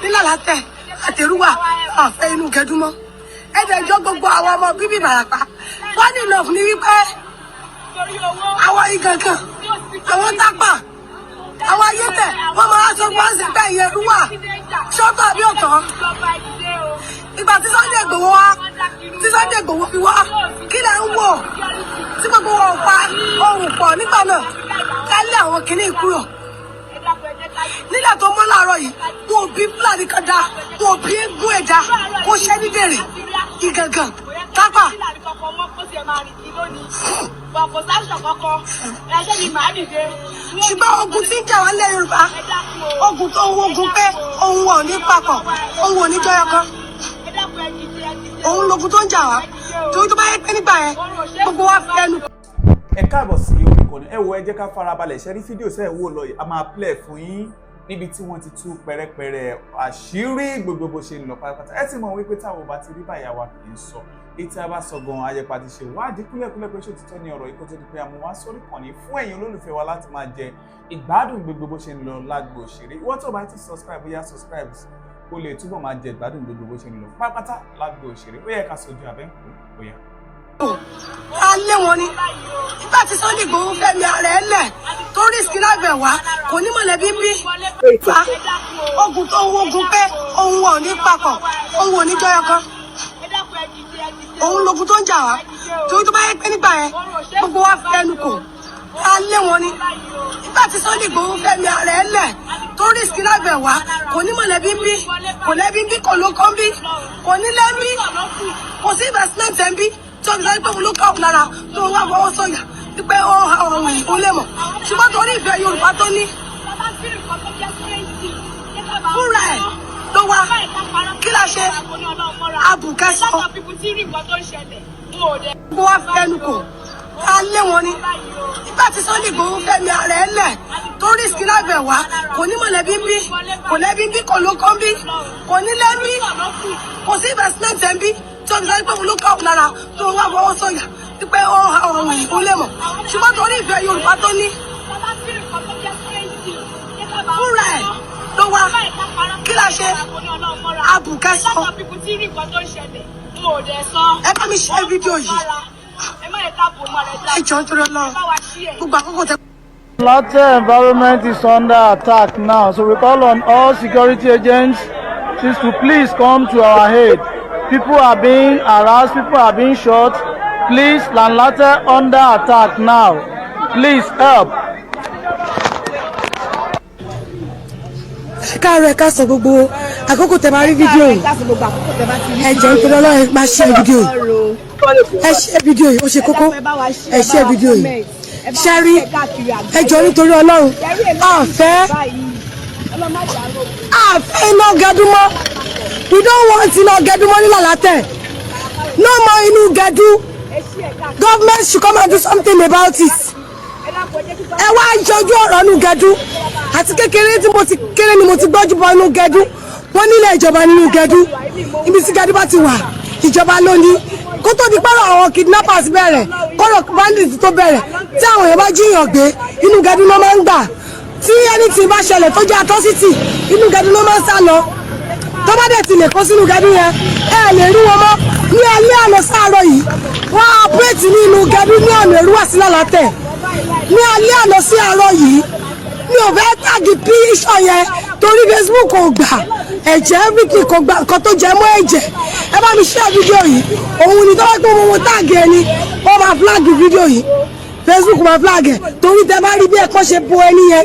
nílà látẹ̀ àtẹrúwà àfẹ́ inú gẹdúmọ́ ẹ̀dẹ̀jọ́ gbogbo àwọn ọmọ bíbí Ìbàràpá wọ́n ní lọ́ọ̀fù ní wípé àwọn igangan àwọn tápà àwọn ayétẹ̀ wọ́n máa sọ wọ́n sì bẹ́ ìyẹrúwà ṣọ́tọ̀ àbí ọ̀tọ̀ ìgbà tí Sunday Igboho wá tí Sunday Igboho fi wá kí lẹ̀ ń wò tí gbogbo wọn pa ohun pọ̀ nígbà náà kálẹ̀ àwọn kìíní kúrò nígbà tó mọ́ láàárọ̀ yìí wọn ò bí Fúlàní kan dá wọn ò bí eégún ẹ̀dá kó ṣẹ́ ní dèrè ìgangan tápà. ṣùgbọ́n ogun tí ń jà wá lẹ́ Yorùbá ogun tó ń wogun pé ohun wọn ò ní papọ̀ ohun ò ní jọyọ̀ kan òun logun tó ń jà wá torí tó bá yẹ pé nígbà yẹn gbogbo wa fi ẹnu. ẹ káàbọ̀ sí orí ìkànnì ẹ wo ẹ jẹ́ ká farabalẹ̀ ṣe rí fídíò sẹ́ẹ̀ wò lọ yìí a máa play fún yín níbi tí wọ́n ti tú pẹ̀rẹ̀pẹ̀rẹ̀ àṣírí gbogbo bó ṣe ń lọ pátápátá ẹ ti mọ̀ wípé táwọn bá ti rí báyà wa kì í sọ ètí a bá sọ gan ayẹpa ti ṣe wádìí kúlẹ̀kúlẹ̀ pé ṣó ti tọ́ ní ọ̀rọ̀ ikú tó di pé àmọ́ wá sórí ìkànnì fún ẹ̀yin olólùfẹ́ wa láti máa jẹ ìgbádùn gbogbo bó ṣe ń lọ lágbo òṣèré ìwọ tó bá ti subscribe bóyá subscribe o lè túbọ̀ máa jẹ ìgbádùn gbogbo bó ṣe ń lọ pátápátá lágbo òṣèré ó yẹ ká sojú abẹ́ǹkó bóyá. alẹ́ wọn ni nígbà tí Sunday Igboho fẹ́mi ara ẹ̀ lẹ̀ tó rísíkì lábẹ̀ wá kò ní mọ̀lẹ́bí bí ogun tó ń wogun pé ohun wọn ò ní papọ̀ ohun ò ní jọyọ̀ kan òun logun tó ń jà wá torí tó bá yẹ pé nígbà yẹn gbogbo wa fi ẹnu kò alẹ́ wọn ni nígbà tí Sunday Igboho fẹ́mi ara ẹ̀ lẹ̀ tó rísíkì lábẹ̀ wá kò ní mọ̀lẹ́bí bí kò lẹ́bí bí kò ló kán bí kò ní lẹ́bí kò sí investment ẹ̀ ń bí tí wọ́n fi sáré pé mo ló ká òun lára tó wá fọwọ́ sọ̀yà wípé ó ha ọ̀rọ̀ wọ̀nyí ó lè mọ̀ ṣùgbọ́n torí ìfẹ́ Yorùbá tó ní fúnra ẹ̀ ló wá kí la ṣe abùkẹ́sọ gbogbo wa fi ẹnu kò alẹ́ wọn ni nígbà tí Sunday Igboho fẹ́mi ara ẹ̀ lẹ̀ tó rísíkì lábẹ̀ wá kò ní mọ̀lẹ́bí bí kò lẹ́bí bí kò ló kán bí kò ní lẹ́bí kò sí investment ẹ̀ ń bí tí wọ́n fi sáré pé mo ló ká òun lára tó wá fọwọ́ sọ̀yà wípé ó ha ọ̀rọ̀ wọ̀nyí ó lè mọ̀ ṣùgbọ́n torí ìfẹ́ Yorùbá tó ní fúnra ẹ̀ ló wá kí la ṣe abùkẹ́sọ ẹ bá mi ṣe fídíò yìí ẹ jọ̀ọ́ nítorí Ọlọ́run gbogbo àkókò tẹ. Latte environment is under attack now, so we call on all security agents to please come to our aid. People are being harassed, people are being shot. Please, Latte under attack now. Please help. káàárọ̀ ẹ káàsán gbogbo àkókò tẹ bá rí fídíò yìí ẹ jọ̀ọ́ nítorí Ọlọ́run máa ṣe fídíò yìí ẹ ṣe fídíò yìí ó ṣe kókó ẹ ṣe fídíò yìí ṣe rí ẹ jọ̀ọ́ nítorí Ọlọ́run àfẹ́ iná gẹdúmọ́ we don't want iná gẹdúmọ́ nílà látẹ̀ no more inú gẹdú government should come and do something about it ẹ wá jọjú ọ̀rọ̀ nínú gẹdú àti kékeré tí mo ti kéré ni mo ti gbọ́jú bọ́ nínú gẹdú wọ́n nílẹ̀ ìjọba nínú gẹdú ibi tí gẹdú bá ti wà ìjọba ló ní kó tó di pẹ́rọ àwọn kidnappers bẹ̀rẹ̀ kọ́rọ̀ bandits tó bẹ̀rẹ̀ tí àwọn èèyàn bá jíyàn gbé inú gẹdú ló máa ń gbà tí anything bá ṣẹlẹ̀ tó jẹ́ atrocity inú gẹdú ló máa ń sá lọ tó bá dẹ̀ ti lè kó sínú gẹdú yẹn ẹ lè rí wọn mọ́ ní alẹ́ àná sáàárọ̀ yìí wọ́n operate ní inú gẹdú ní ọ̀nà Èrúwà sí Lálátẹ̀ ní alẹ́ àná sí àárọ̀ yìí mi ò fẹ́ tàgì píṣọ̀ yẹn torí Facebook kò gbà ẹ̀jẹ̀ everything kò gbà nǹkan tó jẹ mọ́ ẹ̀jẹ̀ ẹ bá mi share fídíò yìí òun ni tọ́wọ́ pé mo tàgì ẹni wọ́n máa flag fídíò yìí Facebook máa flag ẹ̀ torí tẹ bá rí bí ẹ̀kọ́ ṣe bo ẹni yẹn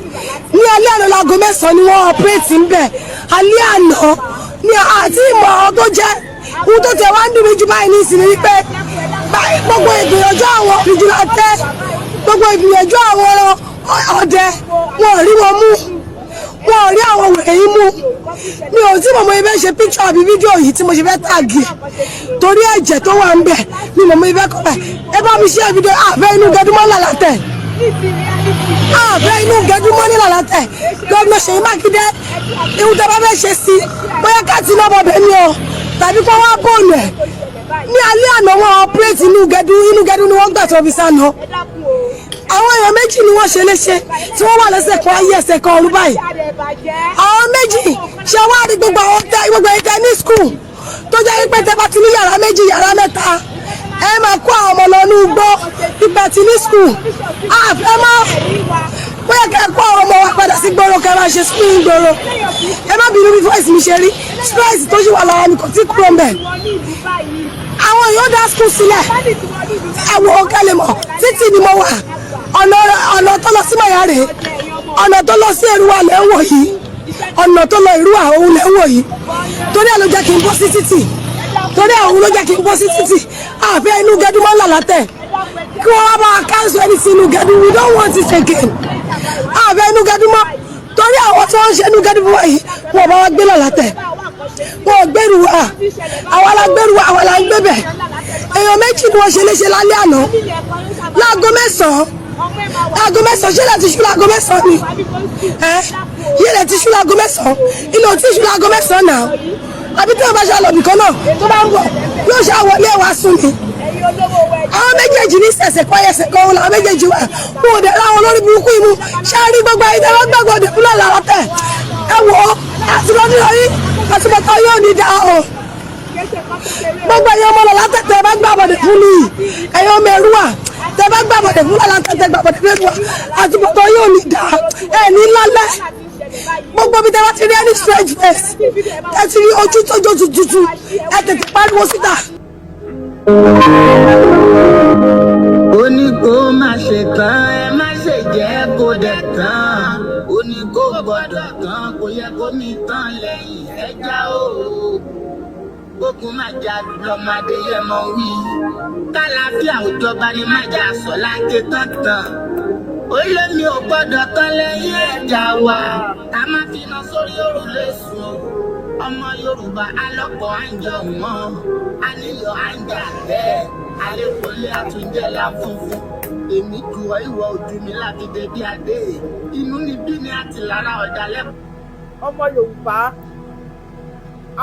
ní alẹ́ àná láago 9 ni wọ́n operate ń bẹ̀ alẹ́ àná ní àti ìmọ̀ ọ̀ tó jẹ́ ohun tó tẹ̀ wá ń dùn mí jù báyìí ní ìsinmi wípé gbogbo ìgbìyànjú àwọn vigilante gbogbo ìgbìyànjú àwọn ọdẹ wọn ò rí wọn mú wọn ò rí àwọn wẹ̀yìn mú mi ò tí mọ̀mọ́ ibẹ̀ ṣe picture àbí fídíò yìí tí mo ṣe fẹ́ tàgì torí ẹ̀jẹ̀ tó wà ń bẹ̀ mi mọ̀mọ́ ibẹ̀ kọ́ bẹ̀ ẹ bá mi ṣe fídíò àfẹ́ inú gẹdúmọ́ Lálátẹ̀ àfẹ́ inú gẹdúmọ́ ní Lálátẹ̀ gómìnà Ṣèyí Mákindé ihun tó bá fẹ́ ṣe sí bóyá káàtì náà bọ̀bẹ̀ ni o tàbí kó wá bọ́ọ̀lù ẹ̀ ní alẹ́ àná wọn ọpẹ́rẹ́tì inú gẹdú ni wọ́n gbà tó fi sá lọ àwọn èèyàn méjì ni wọ́n ṣe léṣe tí wọ́n wà lẹ́sẹ̀ kan ayé ẹsẹ̀ kan ọ̀run báyìí àwọn méjì ṣe wá rí gbogbo ẹ̀tẹ́ ní skul tó jẹ́ pé tẹ́ bá ti ní yàrá méjì yàrá mẹ́ta ẹ máa kó àwọn ọmọ lọ ní ugbó ìgbà tí ní skul àfẹ́ mọ́ bóyá kẹ́ kó àwọn ọmọ wa padà sí gbòòrò kẹ́ máa ṣe skul ní gbòòrò ẹ má bínú bí voice mi ṣe rí stress tó ṣì wà lára mi kò tí kúrò ń bẹ̀ àwọn yóò dá skul sílẹ̀ ẹ wo kẹ́lẹ́ mọ̀ títì ni mo wà ọ̀nà tó lọ sí Mayare ọ̀nà tó lọ sí Èrúwà lẹ́ ń wò yìí ọ̀nà tó lọ Èrúwà òun lẹ́ ń wò yìí torí ẹ̀ ló jẹ́ kí n bọ́ sí títì torí àwọn ló jẹ́ kí n bọ́ sí títì àfẹ́ inú gẹ́dú mọ́ ńlá látẹ̀ kí wọ́n wá bá wa cancel ẹni sí inú gẹ́dú we don't want it again àfẹ́ inú gẹ́dú mọ́ torí àwọn tí wọ́n ń ṣe inú gẹ́dú mọ́ yìí wọ́n bá wa gbé lọ látẹ̀ wọ́n gbẹ́rù wa àwa la gbẹ́rù wa àwa la ń gbẹ́bẹ̀ èèyàn méjì ni wọ́n ṣe léṣe lálẹ́ àná láago mẹ́sàn-án ṣé lè ti ṣú láago mẹ́sàn-án ni yé lè ti ṣú láago mẹ́sàn-án ilé ò tí ṣú láago mẹ́sàn-án náà àbí tí wọ́n bá ṣe àlọ́bì kan náà tó bá ń bọ̀ yóò ṣe àwọlé wa sùn ni àwọn méjèèjì ní sẹ̀sẹ̀ kọ́ ẹsẹ̀ kan wọn làwọn méjèèjì wà wọn ò dẹ̀ láwọn olórí burúkú imú ṣáàrí gbogbo ayé tẹ́wọ́ gbàgbọ́ òde fúnlẹ̀ làwọn tẹ̀ ẹ wò ó àti lọ́dún yọrí àtúbọ̀tán yóò ní dá o gbogbo ẹ̀yọ́ ọmọ lọ́la tẹ̀tẹ̀ bá gbàbọ̀dẹ̀ fún mi ẹ̀yọ́ mẹ́rù wà tẹ bá gbàbọ̀dẹ̀ fún lọ́la tẹ̀tẹ̀ gbàbọ̀dẹ̀ fún wa àtúbọ̀tán yóò ní dá ẹ̀ ní lálẹ́ gbogbo bí tẹ́wọ́ ti rí ẹni strange face ẹ ti rí ojú tójó tutù ẹ tètè pariwo síta. ó ní kó má ṣe tán ẹ má ṣe jẹ́ kó dẹ̀ tán ó ní kó gbọ́dọ̀ tán kò yẹ kó mi tán lẹ́yìn ẹja o gbógun má jà lọ́mọdé yẹ mọ́ wí kálàáfíà òjọba ni má jà sọ láńké tán tán ó lé mi ò gbọ́dọ̀ tán lẹ́yìn ẹja wa ká má fi iná sórí òrùlé sùn ọmọ Yorùbá alọ́pọ̀ àǹjọ wọn àníyàn àǹjà bẹ́ẹ̀ àlékòlé àtúnjẹ́lá funfun èmi jù ọ́ ìwọ ojú mi lágídé bí adé inú níbí ni àti lára ọ̀dàlẹ̀. ọmọ Yorùbá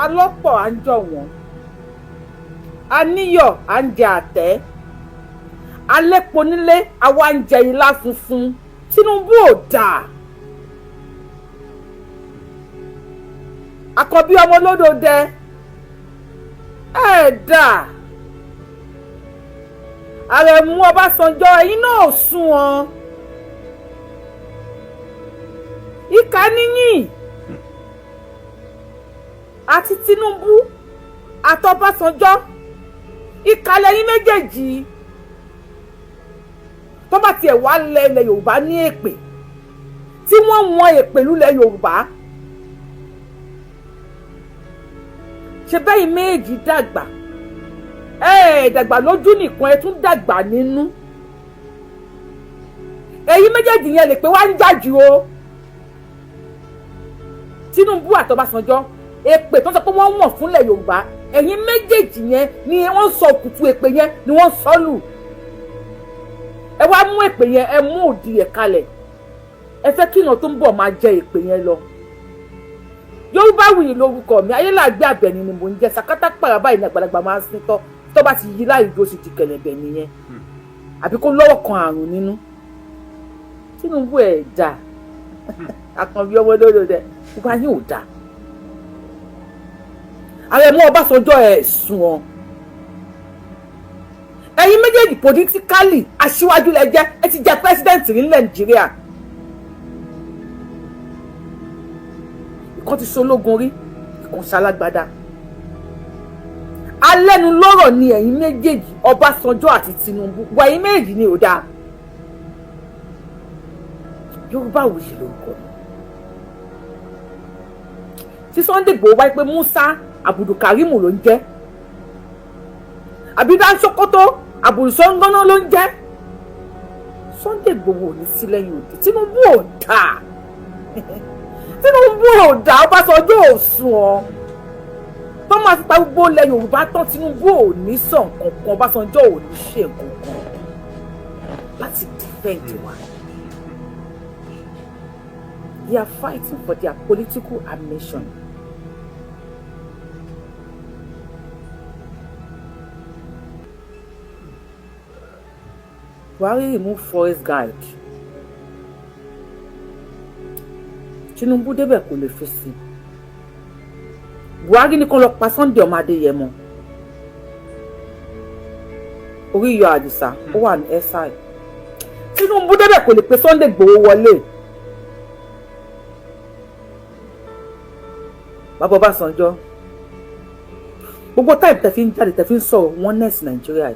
alọ́pọ̀ àǹjọ wọn àníyàn àǹjẹ àtẹ́ alẹ́pọ̀ nílé àwa ń jẹ ilá funfun Tinubu ò dáa. Àkọ́bí ọmọ lódòdẹ ẹ̀ẹ́dà Àrẹ̀mú Ọbásanjọ́ ẹ̀yin náà sún wọn ìkà níyìn àti Tinubu àtọbásanjọ́ ìkà lẹ́yìn méjèèjì tó bá tiẹ̀ wá lẹ́lẹ̀ Yorùbá ní èpè tí wọ́n wọn èpè lulẹ̀ Yorùbá ṣe bẹ́ẹ̀ méjì dàgbà dàgbà lójú nìkan ẹ tún dàgbà nínú èyí méjèèjì yẹn lè pé wá ń jájú o Tinubu àtọbásanjọ́ èpè tó sọ pé wọ́n wọ̀n fúnlẹ̀ Yorùbá ẹ̀yin méjèèjì yẹn ni wọ́n sọ kùtù èpè yẹn ni wọ́n sọ lù ẹ wá mú èpè yẹn ẹ mú òdì ẹ̀ kalẹ̀ ẹ fẹ́ kí ìyàn tó ń bọ̀ máa jẹ èpè yẹn lọ. Yorùbá Wuyi lórúkọ mi ayélàgbé àbẹ̀ni ni mò ń jẹ sàkátà pàràbà ìní àgbàlagbà máa ń sin tọ́ tó bá ti yí láì dúró sí ti kẹ̀lẹ̀bẹ̀ nìyẹn àbí kó lọ́wọ́ kan àrùn nínú Tinubu ẹ̀ dà àkànbí ọmọ lódò dẹ wípé yín ò dà Àrẹ̀mú Ọbásanjọ́ ẹ̀ sùn ọ́ ẹ̀yin méjèèjì politically aṣíwájú lẹ jẹ́ ẹ ti jẹ́ president ní Nàìjíríà ìkan ti ṣológun rí ìkan ṣalágbádá alẹ́nu lọ́rọ̀ ni ẹ̀yin méjèèjì Ọbásanjọ́ àti Tinubu wà ẹ̀yin méjèèjì ni ò dáa Yorùbá Wuyi lórúkọ mi tí Sunday Igboho wáyé pé Musa Abdulkarimu ló ń jẹ́ àbídá Sokoto àbùsọ̀ngánná ló ń jẹ́ Sunday Igboho ò ní sí lẹ́yìn òde Tinubu ò dáa Tinubu ò dáa Ọbásanjọ́ ò sùn ọ́ tó máa fi pa gbogbo ilẹ̀ Yorùbá tán Tinubu ò ní sàn kankan Ọbásanjọ́ ò ní ṣe kankan láti defend wa. They are fighting for their political ambition. Buhari remove forest guard. Tinubu débẹ̀ kò lè fi sí. Buhari ní kó lọ pa Sunday ọmọ Adéyẹmọ. Orí yọ Àdìsá ó wà ní SI. Tinubu débẹ̀ kò lè pe Sunday Igboho wọlé. Bàbá Ọbásanjọ́ gbogbo táìpù tẹ̀fí ń jáde tẹ̀fí ń sọ̀rọ̀ oneness Nàìjíríà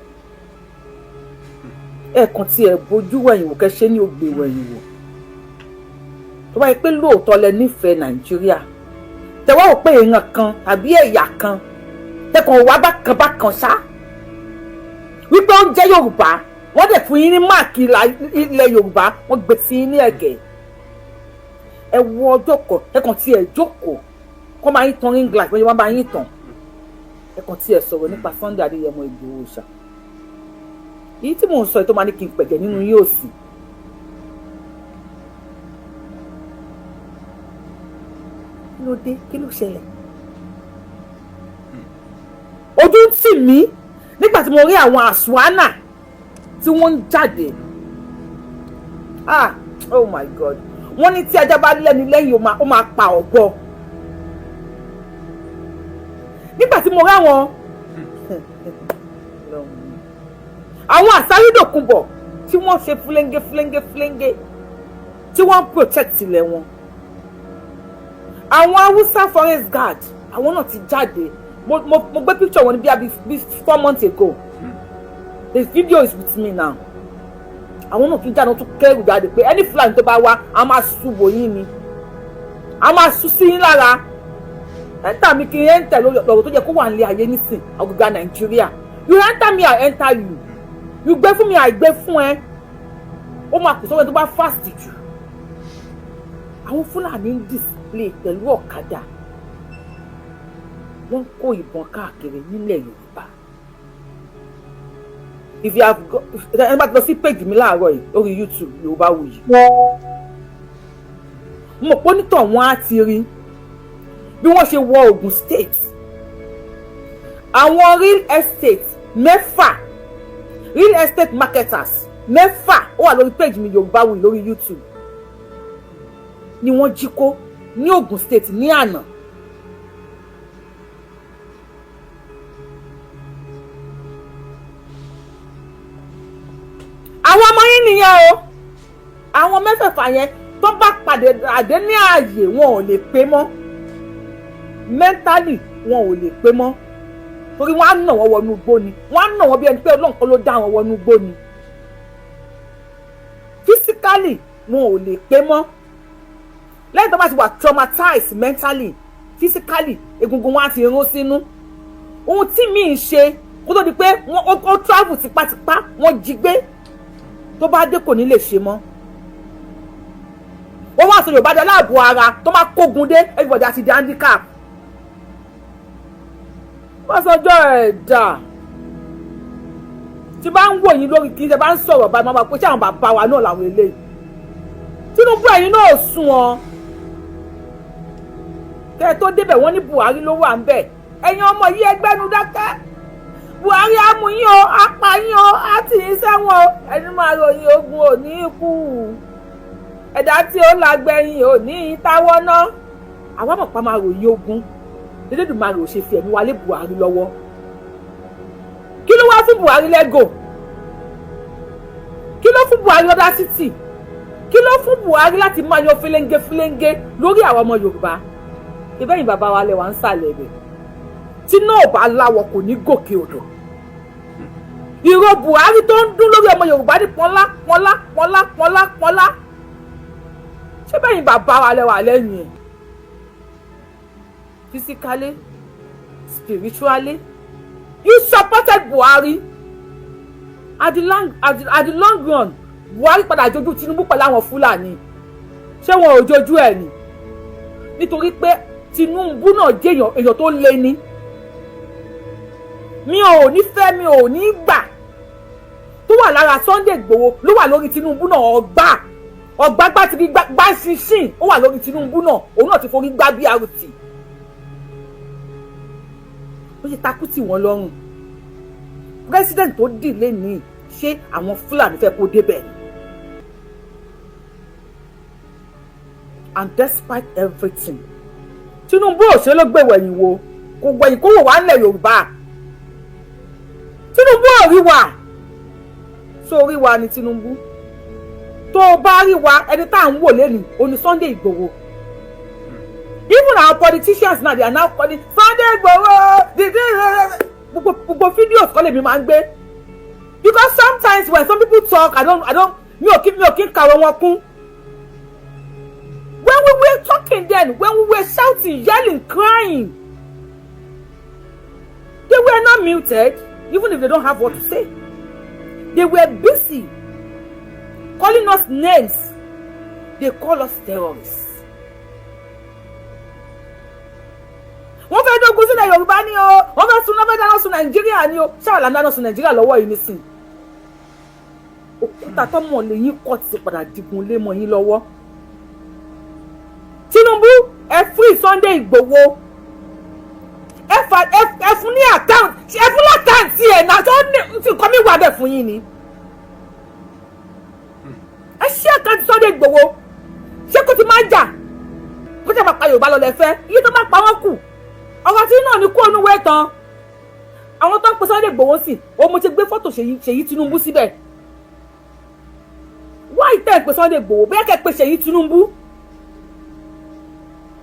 ẹ̀ẹ̀kan tí ẹ̀ bójú wẹ̀yìn wò kẹ́ṣẹ́ ní ògbè wẹ̀yìn wò tó bá yẹ pé lóòótọ́ lẹ nífẹ̀ẹ́ Nàìjíríà tẹ̀wọ́ ò pé èèyàn kan tàbí ẹ̀yà kan tẹ̀kàn wá bákan ṣá wípé ó jẹ́ Yorùbá wọ́n dẹ̀ fún yín ní máàkì ilẹ̀ Yorùbá wọ́n gbé sí yín ní ẹ̀gẹ́ ẹ wo ọjọ́ kan ẹ̀kan tí ẹ̀ jókòó kọ́ máa yín tan ring glass wọ́n yẹ wọ́n bá yín tàn ẹ̀kan tí ẹ̀ sọ̀rọ̀ nípa Sunday Adéyẹmọ Igboho Osha èyí tí mò ń sọ ètò máa ní kí n pẹ̀jẹ̀ nínú yóò sì kí ló dé kí ló ṣẹlẹ̀ ojú ń tì mí nígbà tí mo rí àwọn àṣùwánà tí wọ́n ń jáde oh my God wọ́n ní tí ajá bá lẹ́ni lẹ́yìn ó máa pa ọ̀bọ nígbà tí mo rí àwọn àsárídòkúnbọ̀ tí wọ́n ṣe fúlẹ́ńgé tí wọ́n protect ilẹ̀ wọn àwọn Hausa forest guard àwọn náà ti jáde mo gbé picture wọn ní bí 4 months ago the video is with me now àwọn náà tún jáde wọ́n tún kẹ́rù jáde pé any Fúlàní tó bá wá a máa ṣubú yín ni a máa ṣu sí yín lára enter mi kí n enter lọ́wọ́ tó jẹ́ kó wà nílé ayé nísìn àgbègbè Nàìjíríà you enter me I enter you you gbé fún mi I gbé fún ẹ ó máa kù sọ́wọ́ tó bá fast jù àwọn Fúlàní ń display pẹ̀lú ọ̀kadà wọ́n kó ìbọn káàkiri nílẹ̀ Yorùbá if you have ẹ bá ti lọ sí page mi láàárọ̀ yìí lórí YouTube Yoruba Wuyi mo pọ́ nítọ̀ wọn á ti rí bí wọ́n ṣe wọ Ogun State àwọn real estate mẹ́fà real estate marketers mẹ́fà ó wà lórí page mi Yoruba Wuyi lórí YouTube ni wọ́n jí kó ní Ogun State ní àná àwọn ọmọ yín nìyẹn o àwọn mẹ́fẹ̀ẹ̀fà yẹn tó bá pàdé àdé ní ààyè wọn ò lè pé mọ́ mentally wọn ò lè pé mọ́ torí wọ́n á nà wọ́n wọnú igbó ni wọ́n á nà wọ́n bí ẹni pé Ọlọ́run kan ló dá wọn wọnú igbó ni physically wọn ò lè pé mọ́ lẹ́yìn tó bá ti wà traumatized mentally physically egungun wọn á ti rún sínú ohun tí mi ń ṣe kó tó di pé ó travel tipátipá wọ́n jí gbé tó bá dé kò ní lè ṣe mọ́ wọ́n wá sọ Yorùbá dé aláàbò ara tó máa kógun dé everybody àti di handicap wọ́n sọjọ́ ẹ̀dá tí bá ń wò yín lórí kí ṣe bá ń sọ̀rọ̀ báyìí máa pé ṣé àwọn bàbá wa náà làwọn eléyìí Tinubu ẹ̀yin náà sùn ọ́ kẹ́ ẹ tó débẹ̀ wọ́n ní Buhari ló wà ń bẹ̀ ẹ̀yin ọmọ yìí ẹgbẹ́nu dákẹ́ Buhari á mú yín o á pa yín o á tì yín sẹ́wọ̀n o ẹni máa ròyìn ogun ò ní ikú ẹ̀dá tí ó lágbẹ̀yìn ò ní ìtawọ́ náà àwọn àmọ̀pá máa ròyìn ogun Elédùmarè ò ṣe fi ẹ̀mí wa lé Buhari lọ́wọ́ kí ló wá fún Buhari lẹ́gò kí ló fún Buhari lọ́dá títì kí ló fún Buhari láti máa yan fílẹ́ńgé lórí àwọn ọmọ Yorùbá ìbẹ́yìn bàbá wa lẹ́wà ń sàlẹ̀ rẹ̀ tí náà bá láwọ̀ kò ní gòkè odò ìró Buhari tó ń dún lórí ọmọ Yorùbá ní pọ́nlá ṣé bẹ́yìn bàbá wa lẹ́wà lẹ́yìn ẹ̀ physically spiritually you supported Buhari at the long run Buhari padà jojú Tinubu pẹ̀lú àwọn Fúlàní ṣé wọn ò jojú ẹ̀ ni nítorí pé Tinubu náà jẹ́ èèyàn tó lé ní mi ò ní fẹ́ mi ò ní gbà tó wà lára Sunday Igboho ló wà lórí Tinubu náà ọgbà ti gbá ṣinṣin ó wà lórí Tinubu náà òun náà ti forí gbá BRT ó ṣe takú tì wọ́n lọ́rùn president tó dìlé ní ṣé àwọn Fúlàní fẹ́ kó débẹ̀ and despite everything Tinubu ò ṣe ló gbé wẹ̀yìn wo kò gbẹ̀yìn kó wò wá nílẹ̀ Yorùbá Tinubu ò rí wa so rí wa ni Tinubu tó o bá rí wa ẹni tá à ń wò lẹ́nu oní Sunday Igboho even our politicians now they are now calling Sunday Igboho gbogbo videos kọ́ lèmi máa ń gbé because sometimes when some people talk I don't mi ò kí kàwé wọn kún. When we were talking then, when we were shouting, yelling, crying, they were not muted, even if they don't have what to say. They were busy calling us names. They call us terrorists. Wọ́n fẹ́ dógun sílẹ̀ Yorùbá ni o, wọ́n fẹ́ dáná sun Nàìjíríà ni o, ṣáà là ń dáná sun Nàìjíríà lọ́wọ́ yìí nísìn. Òkúta tọ́mọ̀ lẹ́yìn kọ́ ti padà digun lé mọ́ yín lọ́wọ́. Tinubu ẹ free Sunday Igboho ẹ fún ní account ẹ fún lákàntì ẹ náà tó ní ti kọ́ mi wà bẹ́ẹ̀ fún yín ni ẹ ṣí àkáǹtì Sunday Igboho ṣé kó ti máa jà kó tẹ̀ máa pa Yorùbá lọ lẹ́fẹ́ iye tó máa pa wọ́n kù ọ̀rọ̀ tí náà ní kú ònú wẹ́ tán àwọn tó ń pe Sunday Igboho sí o mo ti gbé fọ́tò Ṣèyí Tinubu síbẹ̀ why tẹ̀ ń pe Sunday Igboho bẹ́ẹ̀ kẹ́ pe Ṣèyí Tinubu.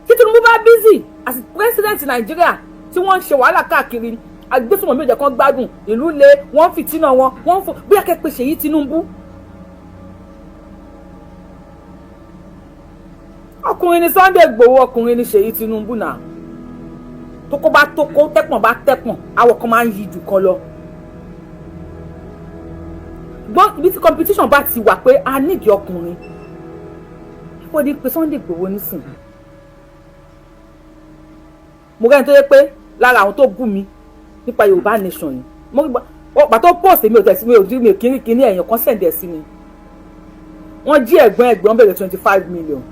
Tí Tinubu bá busy as president Nigeria tí wọ́n ń ṣe wàhálà káàkiri agbésùnmọ̀ méjì kan gbádùn ìlú le wọ́n fìtínà wọn wọ́n fò bí akẹ́pẹ́ Ṣèyí Tinubu. ọkùnrin ni Sunday Igboho ọkùnrin ni Ṣèyí Tinubu náà tókó bá tókó tẹ́pọ̀n bá tẹ́pọ̀n àwọ̀ kan máa ń yí jù kan lọ. gbọ́n ibi tí competition bá ti wà pé a nídìí ọkùnrin ìfọdí pé Sunday Igboho nísìnyí. Mo rẹ́ni tó yẹ pé lára àwọn tó bú mi nípa Yorùbá nation yìí mo gbà tó post mi ò tẹ̀sí mi ò kíní ẹ̀yàn kan sẹ̀ǹdẹ̀ sí mi wọ́n jí ẹ̀gbọ́n bẹ̀rẹ̀ 25 million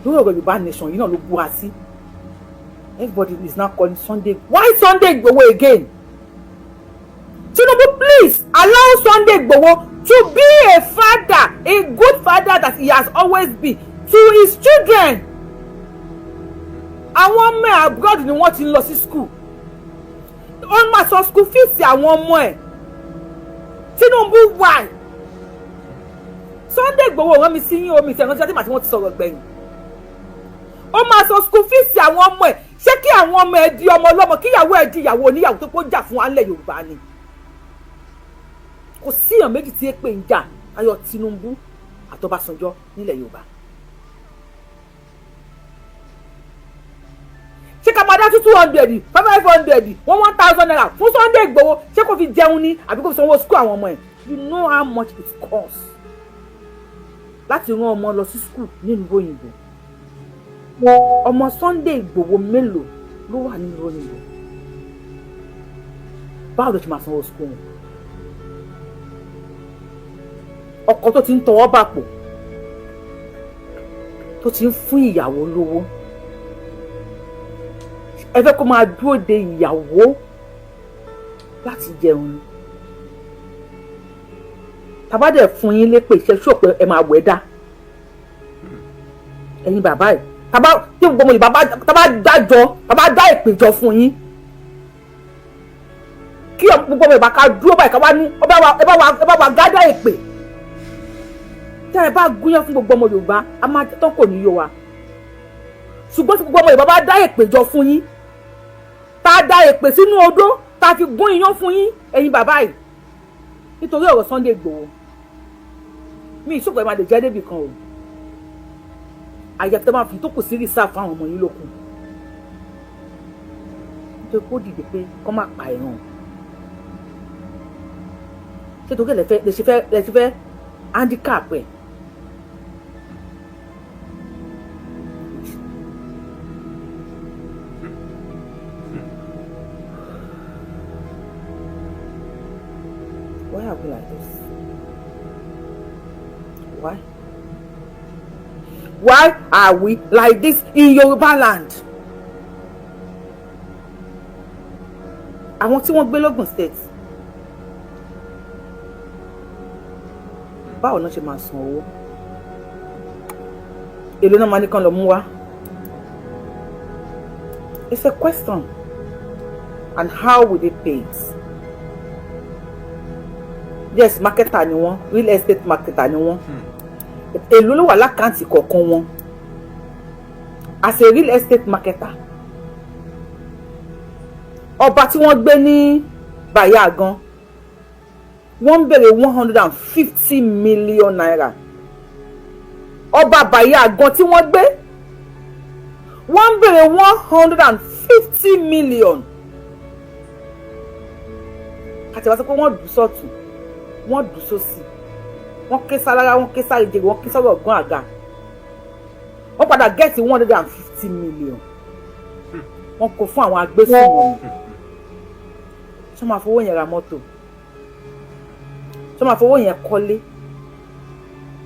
lórí ọ̀rọ̀ Yorùbá nation yìí náà ló búra sí everybody is now calling Sunday why Sunday Igboho again Tinubu please allow Sunday Igboho to be a father a good father that he has always been to his children. Àwọn ọmọ ẹ̀ abroad ni wọ́n ti ń lọ sí school wọ́n máa sọ school fees àwọn ọmọ ẹ̀ Tinubu why Sunday Igboho rán mi sí yín omi ìṣẹ̀rántí àti màtí wọ́n ti sọ̀rọ̀ gbẹ̀yìn ó máa sọ school fees àwọn ọmọ ẹ̀ ṣé kí àwọn ọmọ ẹ̀ di ọmọ ọlọ́mọ kí ìyàwó ẹ̀ di ìyàwó oníyàwó tó kó jà fún wa nílẹ̀ Yorùbá ni kò síyàn méjì tí èpè ń jà ayọ̀ Tinubu àtọ́básanjọ́ nílẹ̀ Yorùbá. Ṣé ká máa dá 200 500 1,000 naira fún Sunday Igboho ṣé kò fi jẹun ní àbí kò fi sanwó school àwọn ọmọ ẹ̀ you know how much it costs láti rán ọmọ lọ sí school nínú òyìnbó ọmọ Sunday Igboho mélòó ló wà nínú òyìnbó báwo ló ṣe máa sanwó school wọn ọkọ tó ti ń tọwọ́ bàpò tó ti ń fún ìyàwó lówó ẹ fẹ́ kó máa dúró de ìyàwó láti jẹun tàbá dẹ̀ fún yín lépè iṣẹ́ ṣó pé ẹ máa wẹ̀ dá ẹ̀yin bàbá ẹ̀ tàbá tí gbogbo ìbá tàbá dá ìpèjọ fún yín kí gbogbo ìbá ká dúró báyìí ká wá ní ẹ bá wa gádá ìpè tẹ́ ẹ bá gúnyán fún gbogbo ọmọ Yorùbá a máa tán kò ní yó wa ṣùgbọ́n tí gbogbo ọmọ Yorùbá bá dá ìpèjọ fún yín tá a dá èpè sínú odó tá a fi gún iyán fún yín ẹ̀yin bàbá yìí nítorí ọ̀rọ̀ Sunday Igboho mi ìṣòkò ẹ̀ máa lè jẹ́ débi kan o àyàtọ̀ máa fi tó kù sí rìsáà fún àwọn ọmọ yín lókun nítorí kó dìde pé kọ́ máa pa ẹ̀ràn ṣé torí ẹ̀ lè ṣe fẹ́ handicap ẹ̀. Why are we like this? Why? Why are we like this in Yoruba land? Àwọn tí wọ́n gbé lọ́gùn state. Báwo náà ṣe máa san owó? èlò náà máa ní kán lọ mú wá. It's a question. And how will they pay it? Yes, marketer ni wọ́n, real estate marketer ni wọ́n. Èlò ló wà lákàntì kọ̀ọ̀kan wọn. As a real estate marketer, ọba tí wọ́n gbé ní Bàyá gan, wọ́n ń bèrè 150 million naira. Ọba Bàyá gan tí wọ́n gbé, wọ́n ń bèrè 150 million. Àti wá sọ pé wọ́n dùn sọ́tún, wọ́n dùn sósì, wọ́n ké sálára, wọ́n ké sáré jèrè, wọ́n ké sọ́rọ̀ ọ̀gbọ́n àga. Wọ́n padà gẹ́ẹ̀tì 150 million. Wọ́n kó fún àwọn agbésùnmọ̀. Ṣé máa fowó yẹn ra mọ́tò? Ṣé máa fowó yẹn kọ́lé?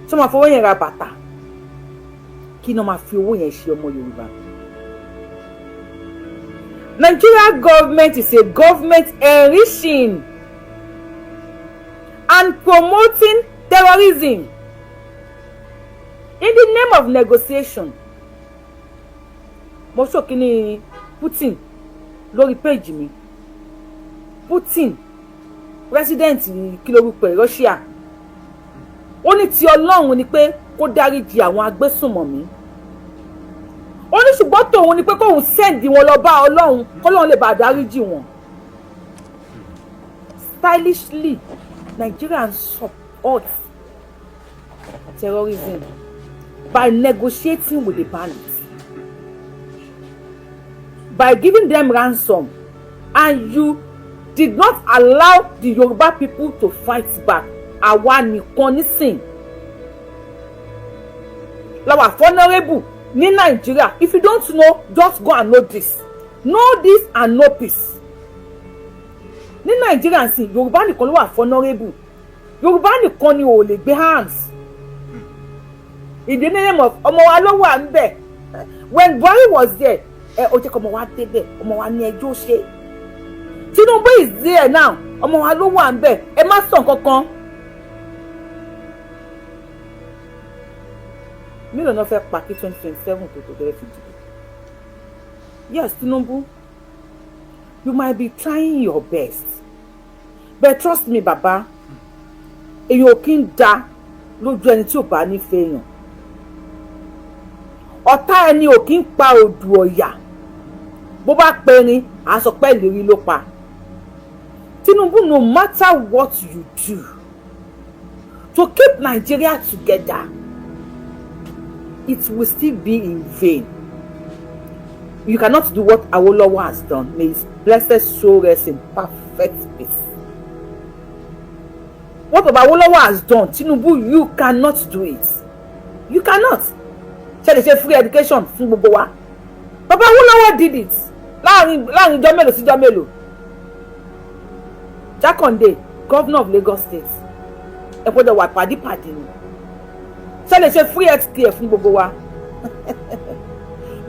Ṣé máa fowó yẹn ra bàtà? Kí ni wọ́n máa fi owó yẹn ṣe ọmọ Yorùbá? Nigeria government is a government enriching and promoting terrorism in the name of negotiation. Mo sọ kíní Putin lórí page mi. Putin, president kí lórúkọ Russia. Ó ní ti Ọlọ́run ni pé kó dáríjì àwọn agbésùnmọ̀mí. Ó ní ṣùgbọ́n tòun ni pé kóun send wọn lọ bá Ọlọ́run k'Ọlọ́run lè bá dáríjì wọn. Stylishly, Nigerians support terrorism by negotiating with the bandits, by giving them ransom, and you did not allow the Yoruba people to fight back. Àwa nìkan nísìn láwa vulnerable ní Nigeria. If you don't know, just go and know this. Know this and know peace. Ní Nigeria sí Yorùbá nìkan ló wà vulnerable. Yorùbá nìkan ni ò lè gbé hands. In the name of ọmọ wa ló wà ńbẹ̀. When Buhari was there, ó jẹ́ kó ọmọ wa débẹ̀, ọmọ wa ní ẹjọ́ ṣe. Tinubu is there now, ọmọ wa ló wà ńbẹ̀, ẹ má sọ kankan. Mílíọ̀nù náà fẹ́ pa kí 2027 tó bẹ̀rẹ̀ fi dìbò. Yes, Tinubu, you might be trying your best, but trust me, Baba, èyàn ò kí ń da lójú ẹni tí ò bá nífẹ̀ẹ́ èèyàn. Ọ̀tá ẹni ò kí ń pa òdù ọ̀yà. Bó bá pẹ́ ni, à sọ pé ìlérí ló pa. Tinubu, no matter what you do to keep Nigeria together, it will still be in vain. You cannot do what Awolowo has done. May his blessed soul rest in perfect peace. What Awolowo has done, Tinubu, you cannot do it. You cannot. Ṣé lè ṣe free education fún gbogbo wa? Baba Awolowo did it. Láàrin ìjọ mélòó sí ìjọ mélòó. Jákàndé, governor of Lagos State. Ẹ gbọ́dọ̀ wà pàdípàdé ni. Ṣé lè ṣe free healthcare fún gbogbo wa?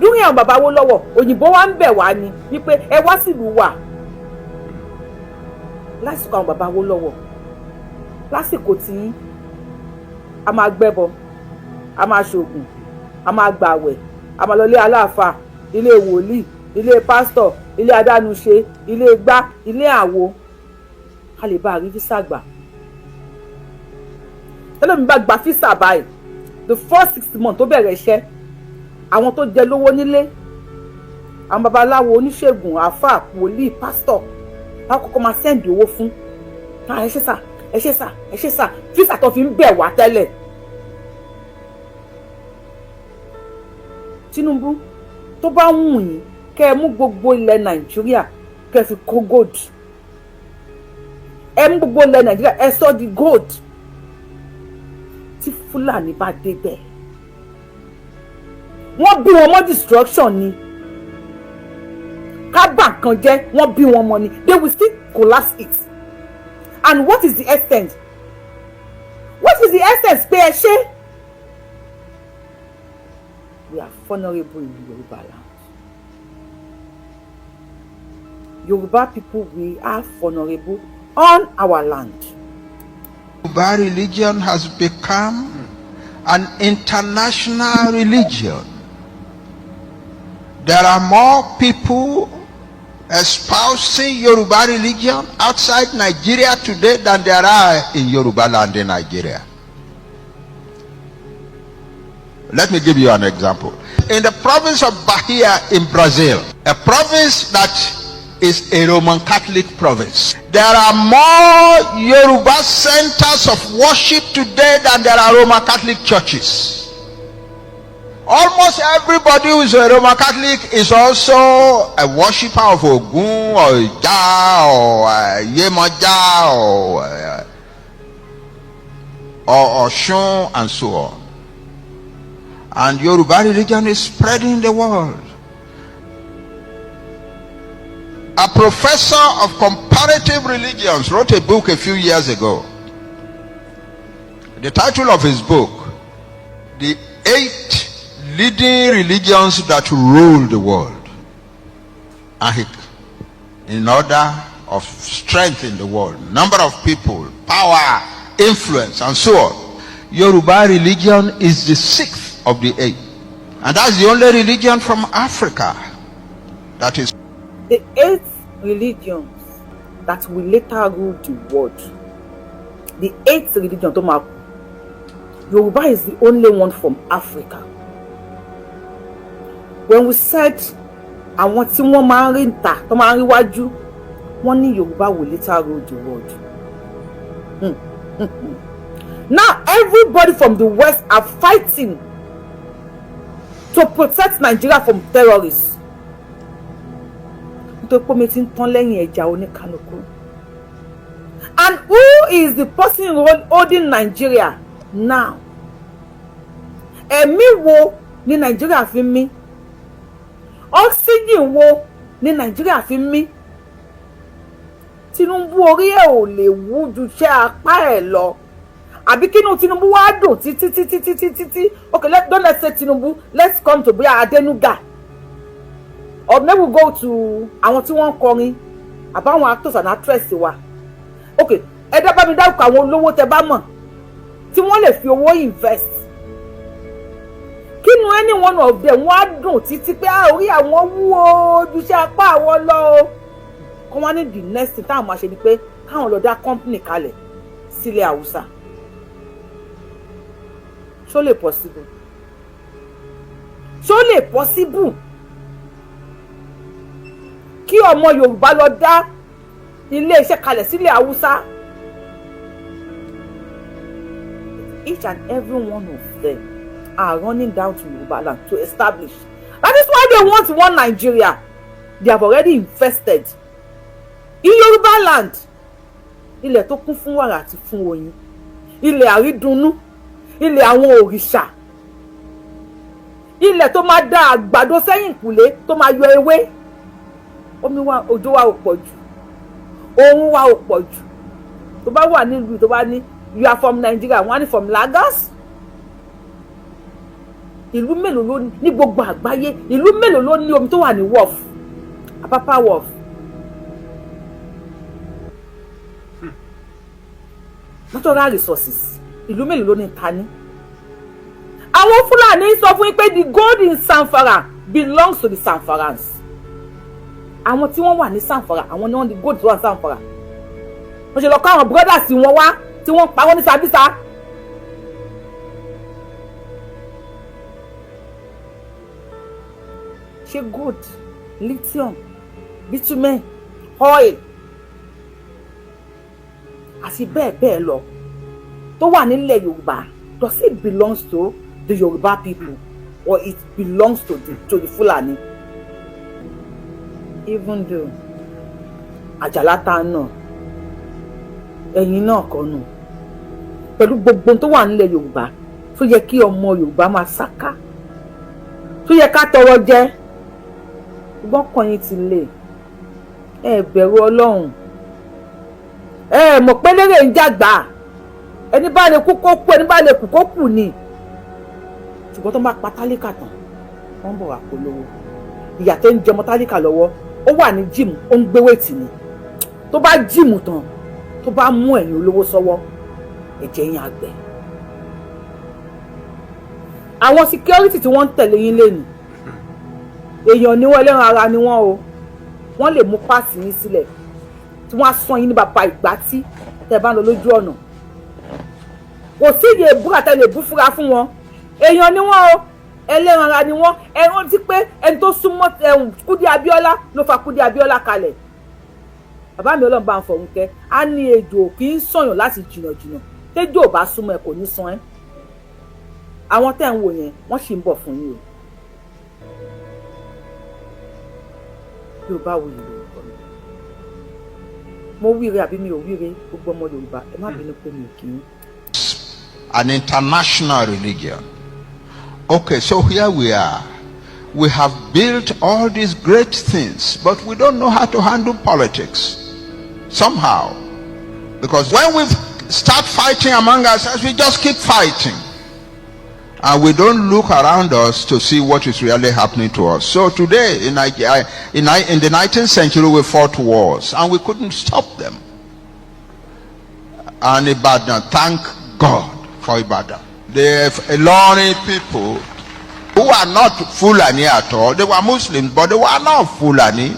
Lórí àwọn bàbá Awólọ́wọ̀, òyìnbó wa ń bẹ̀ wá ni wípé ẹ wá sílùú wa. Lásìkò àwọn bàbá Awólọ́wọ̀, lásìkò tí a máa gbẹ́bọ, a máa ṣògùn, a máa gbàwẹ̀, a máa lọ ilé aláàfáà, ilé wòlíì, ilé pásítọ̀, ilé adánúṣe, ilé igbá, ilé àwo, a lè bá rí físà gbà. Tẹ́lẹ̀ mi bá gba físà báyìí, the first 6 months tó bẹ̀rẹ̀ iṣẹ́, àwọn tó jẹ lówó nílé, àwọn babaláwo, oníṣègùn, àáfàá, wòlíì, pásítọ̀, láwọn kọ́kọ́ máa sẹ́ǹdì owó fún. Ẹ ṣé sà, ẹ ṣé sà, ẹ ṣé sà, físà tó fi ń bẹ̀ wá tẹ́lẹ̀. Tinubu, tó bá wù yín kẹ́ ẹ mú gbogbo ilẹ̀ Nàìjíríà kẹ́ ẹ fi kó gold. Ẹ mú gbogbo ilẹ̀ Nàìjíríà ẹ sọ di gold. Tí Fúlàní bá débẹ̀, wọ́n bí wọn mọ́ destruction ni. Ká bà kan jẹ́, wọ́n bí wọn mọ́ ni. They will still collapse it. And what is the extent? What is the extent pé ẹ ṣe? We are vulnerable in Yoruba land. Yoruba people, we are vulnerable on our land. Yoruba religion has become an international religion. There are more people espousing Yoruba religion outside Nigeria today than there are in Yoruba land in Nigeria. Let me give you an example. In the province of Bahia in Brazil, a province that is a Roman Catholic province, there are more Yoruba centers of worship today than there are Roman Catholic churches. Almost everybody who is a Roman Catholic is also a worshipper of Ogun or Ija or Yemoja or Oshun and so on. And Yoruba religion is spreading in the world. A professor of comparative religions wrote a book a few years ago. The title of his book, The 8 Leading Religions That Rule the World. And in order of strength in the world, number of people, power, influence, and so on, Yoruba religion is the 6th of the 8. And that's the only religion from Africa that is the 8 religions that will later rule the world. The 8th religion, Yoruba is the only one from Africa. When we said àwọn tí wọ́n máa ń rí níta tó máa ń rí wájú, wọ́n ní Yoruba will later rule the world. Now everybody from the West are fighting to protect Nigeria from terrorists. And who is the person holding Nigeria now? Ẹ̀mí wo ni Nigeria fi mí? Oxygen wo ni Nigeria fi mí? Tinubu orí ẹ̀ ò lè wú ju iṣẹ́ apá ẹ̀ lọ. Àbí kínú Tinubu wá dùn títí. Okay, let's say Tinubu. Let's come to Bia Adenuga. Or maybe we go to àwọn tí wọ́n kọrin àbáwọn actors and actresses wa. Okay, ẹ dá bá mi dárúkọ àwọn olówó tẹ́ bá mọ̀ tí wọ́n lè fi owó invest. Kínú any one of them wá dùn títí pé orí àwọn wú o ju iṣẹ́ apá àwọn lọ o. Kọ́ wá ní the next thing táwọn máa ṣe ni pé káwọn lọ dá company kalẹ̀ sílẹ̀ Haúsá. Ṣó lè possible? Ṣó lè possible? Kí ọmọ Yorùbá lọ dá ilé iṣẹ́ kalẹ̀ sílẹ̀ Haúsá. Each and every one of them are running down to Yoruba land to establish. That is why they want one Nigeria. They have already invested in Yoruba land. Ilẹ̀ tó kún fún wàrà àti fún oyin. Ilẹ̀ àrídùnnú. Ilẹ̀ àwọn òrìṣà. Ilẹ̀ tó máa dá àgbàdo sẹ́yìn kùlé tó máa yọ ewé. Omi wa òjò wa ò pọ̀ jù. Oòrùn wa ò pọ̀ jù. Tó bá wà nílùú tó bá ní you are from Nigeria, wọ́n á ní from Lagos. Ìlú mélòó ló ní gbogbo àgbáyé? Ìlú mélòó ló ní omi tó wà ní wharf? Apapa wharf. Natural resources. Ìlú mélòó ló ní ta ní? Àwọn Fúlàní sọ fún yín pé the gold in Zamfara belongs to the Zamfarans. Àwọn tí wọ́n wà ní Zamfara, àwọn ni wọ́n di gold tó wà ní Zamfara. Wọ́n ṣe lọ kọ́ àwọn brothers wọn wá tí wọ́n pa wọ́n ní Sambisa. Ṣé gold, lithium, bitumen, oil àti bẹ́ẹ̀ bẹ́ẹ̀ lọ tó wà nílẹ̀ Yorùbá, does it belongs to the Yoruba people or it belongs to the Fulani? Even though Àjàlátà náà ẹ̀yin náà kọ́ nù pẹ̀lú gbogbo tó wà nílẹ̀ Yorùbá tó yẹ kí ọmọ Yorùbá máa sáká tó yẹ ká tọrọ jẹ gbọ́kàn yín ti lè ẹ bẹ̀rù Ọlọ́run ẹ mọ̀ pé lérè ń jàgbá ẹni bá lè kú kó kú ẹni bá lè kú kó kù ni ṣùgbọ́n tó bá pa tálíkà tán wọ́n bọ̀ wá polówó ìyà tó ń jẹmọ tálíkà lọ́wọ́ ó wà ní jíìmù ó ń gbé wéètì ni tó bá jíìmù tán tó bá mú ẹ̀yin olówó sọ́wọ́ ẹ̀jẹ̀ yín àgbẹ̀ àwọn security tí wọ́n ń tẹ̀lé yín lẹ́nu èèyàn ni wọ́n ẹlẹ́ran ara ni wọ́n o wọ́n lè mú páàsì yín sílẹ̀ tí wọ́n á sán yín ní bàbá ìgbà tí tẹ́ bá ń lọ lójú ọ̀nà kò sí ìyè búra tẹ́ lè bú fúra fún wọn èèyàn ni wọ́n o ẹlẹ́ran ara ni wọ́n ẹ̀rọ ti pé ẹni tó súnmọ́ Kúdí Abíọ́lá ló fa Kúdí Abíọ́lá kalẹ̀ bàbá mi Ọlọ́run bá ń fọ̀run kẹ́ á ní ejò kì í sọ̀yàn láti jìnnàjìnnà tẹ́jọ́ ò bá súnmọ́ ẹ kò ní san ẹ́ àwọn tẹ́ ń wò yẹn wọ́n sì ń bọ̀ fún yín o Yorùbá Wuyi lórúkọ mi mo wíire àbí mi ò wíire gbogbo ọmọ Yorùbá ẹ má bínú pé mi ò kì í. An international religion. Okay, so here we are. We have built all these great things, but we don't know how to handle politics somehow. Because when we start fighting among ourselves, we just keep fighting. And we don't look around us to see what is really happening to us. So today, in the 19th century, we fought wars, and we couldn't stop them. And Ibadan, thank God for Ibadan. The Ilorin people who are not Fulani at all, they were Muslims, but they were not Fulani.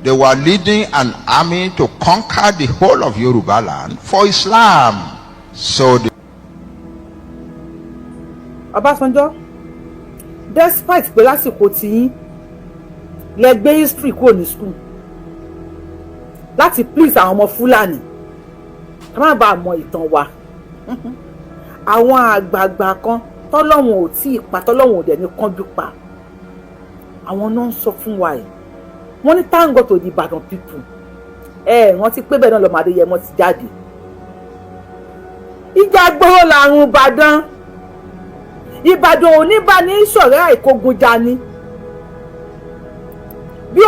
They were leading an army to conquer the whole of Yoruba land for Islam. So Ọbásanjọ́, despite pé lásìkò tí yín lẹ gbé history kúrò ní school láti please àwọn ọmọ Fúlàní ká má bàa mọ ìtàn wa àwọn àgbààgbà kan tọ́lọ́wọ̀n ò tí ì pa tọ́lọ́wọ̀n ò dẹ̀ ní kánjú pa àwọn náà ń sọ fún wa ẹ̀ wọ́n ní thank God to the Ìbàdàn people wọ́n ti pé bẹ́ẹ̀ náà lọ́mọ Adéyẹmọ ti jáde ìjà gbòòrò làrùn Ìbàdàn ò ní bá ní ṣọ̀rẹ́ àìkógunjà ni bí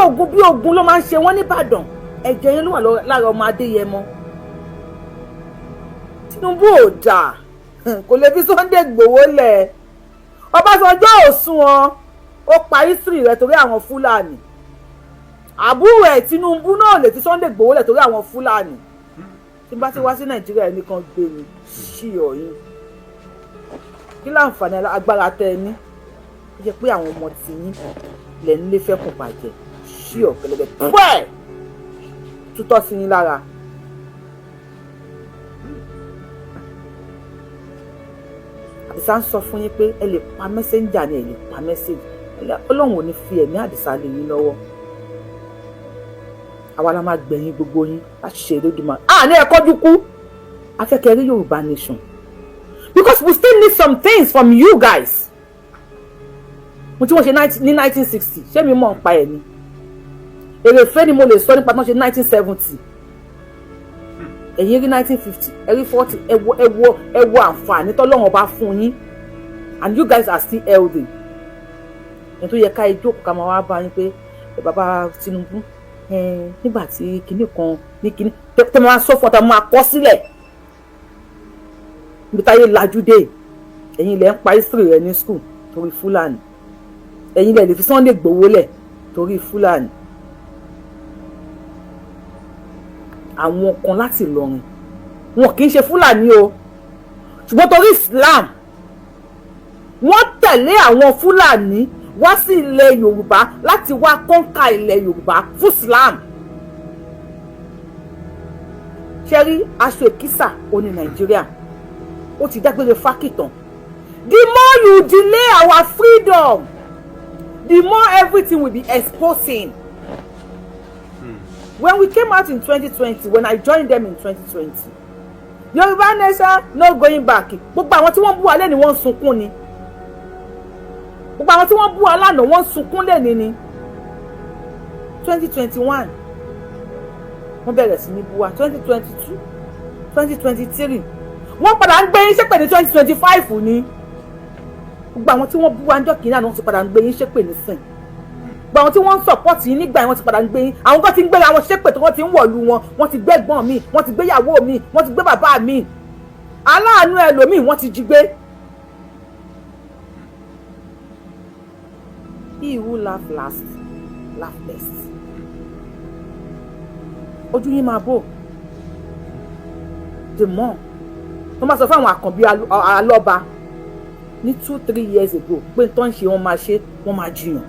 ogun ló máa ń ṣe wọ́n nìbàdàn ẹ̀jẹ̀ yẹn ló wà lára ọmọ Adéyẹmọ Tinubu ò jà kò lè fi Sunday Igboho lẹ̀ Ọbásanjọ́ ò sún wọn ó pa history rẹ̀ torí àwọn Fúlàní àbúrò ẹ̀ Tinubu náà lè fi Sunday Igboho lẹ̀ torí àwọn Fúlàní tí n bá ti wá sí Nàìjíríà nìkan gbé mi ṣí ọ̀yìn kí láǹfààní agbára tẹ ẹ ní ó jẹ́ pé àwọn ọmọ tìyín lẹ̀ ń lé fẹ́kùn bàjẹ́ ṣí ọ̀kẹ́lẹ́bẹ̀ pẹ́ẹ́ tútọ́ sí yín lára. Àdìsá ń sọ fún yín pé ẹ lè pa mẹ́sẹ́ńjà ni ẹ lè pa mẹ́sẹ́jì Ọlọ́run ò ní fi ẹ̀mí Àdìsá lé yín lọ́wọ́ àwa la máa gbẹ̀yìn gbogbo yín láti ṣe Elédùmarè ní ẹ̀kọ́ dúkú afẹ́kẹ́ rí Yorùbá nation because we still need some things from you guys. Mo tí wọ́n ṣe ní 1960 ṣé mi mọ̀ ń pa ẹ̀ ni èrè ìfẹ́ ni mo lè sọ nípa tí wọ́n ṣe 1970 ẹ̀yin rí 1950 ẹ̀rí 40 ẹ wo àǹfààní tọ́lọ́run bá fún yín and you guys are still healthy. Ẹni tó yẹ ká ìjókòó ká máa wá bá yín pé bàbá Tinubu nígbà tí kinní kan ní kinní tẹ́ máa sọ fún ọ̀tá máa kọ́ sílẹ̀ níbi táyé lajú dé ẹ̀yin ilẹ̀ ń pa history rẹ̀ ní school torí Fúlàní ẹ̀yin ilẹ̀ lè fi Sunday Igboho lẹ̀ torí Fúlàní àwọn kan láti Ìlọrin wọn kì í ṣe Fúlàní o ṣùgbọ́n torí Islam wọ́n tẹ̀lé àwọn Fúlàní wá sí ilẹ̀ Yorùbá láti wá kọ́ńkà ilẹ̀ Yorùbá fún Islam ṣe rí aṣọ èkísà oní Nàìjíríà ó ti dágbére fákìtàn. The more you delay our freedom, the more everything will be exposing. When we came out in 2020, when I joined them in 2020, Yoruba nation no going back. Gbogbo àwọn tí wọ́n bú wa lẹ́ni wọ́n sunkún ni. Gbogbo àwọn tí wọ́n bú wa lánàá wọ́n sunkún lẹ́ni ni. 2021 wọ́n bẹ̀rẹ̀ sí ní bú wa 2022 2023 wọ́n padà ń gbé yín ṣépè ní 2025 ni gbogbo àwọn tí wọ́n bú wa ń jọ́ kìíní àná wọ́n ti padà ń gbé yín ṣépè ní sìn gbogbo àwọn tí wọ́n ń support yín nígbà yẹn wọ́n ti padà ń gbé yín àwọn kan ti ń gbé àwọn ṣépè tí wọ́n ti ń wọ̀lú wọn wọ́n ti gbé ẹ̀gbọ́n mi wọ́n ti gbé ìyàwó mi wọ́n ti gbé bàbá mi aláàánú ẹlòmíì wọ́n ti jí gbé. He who laugh last laugh best. Ojú yín máa bò the more tó máa sọ fún àwọn àkànbí alọ́ba ní 2-3 years ago pé tó ń ṣe wọ́n máa ṣe wọ́n máa jiyàn.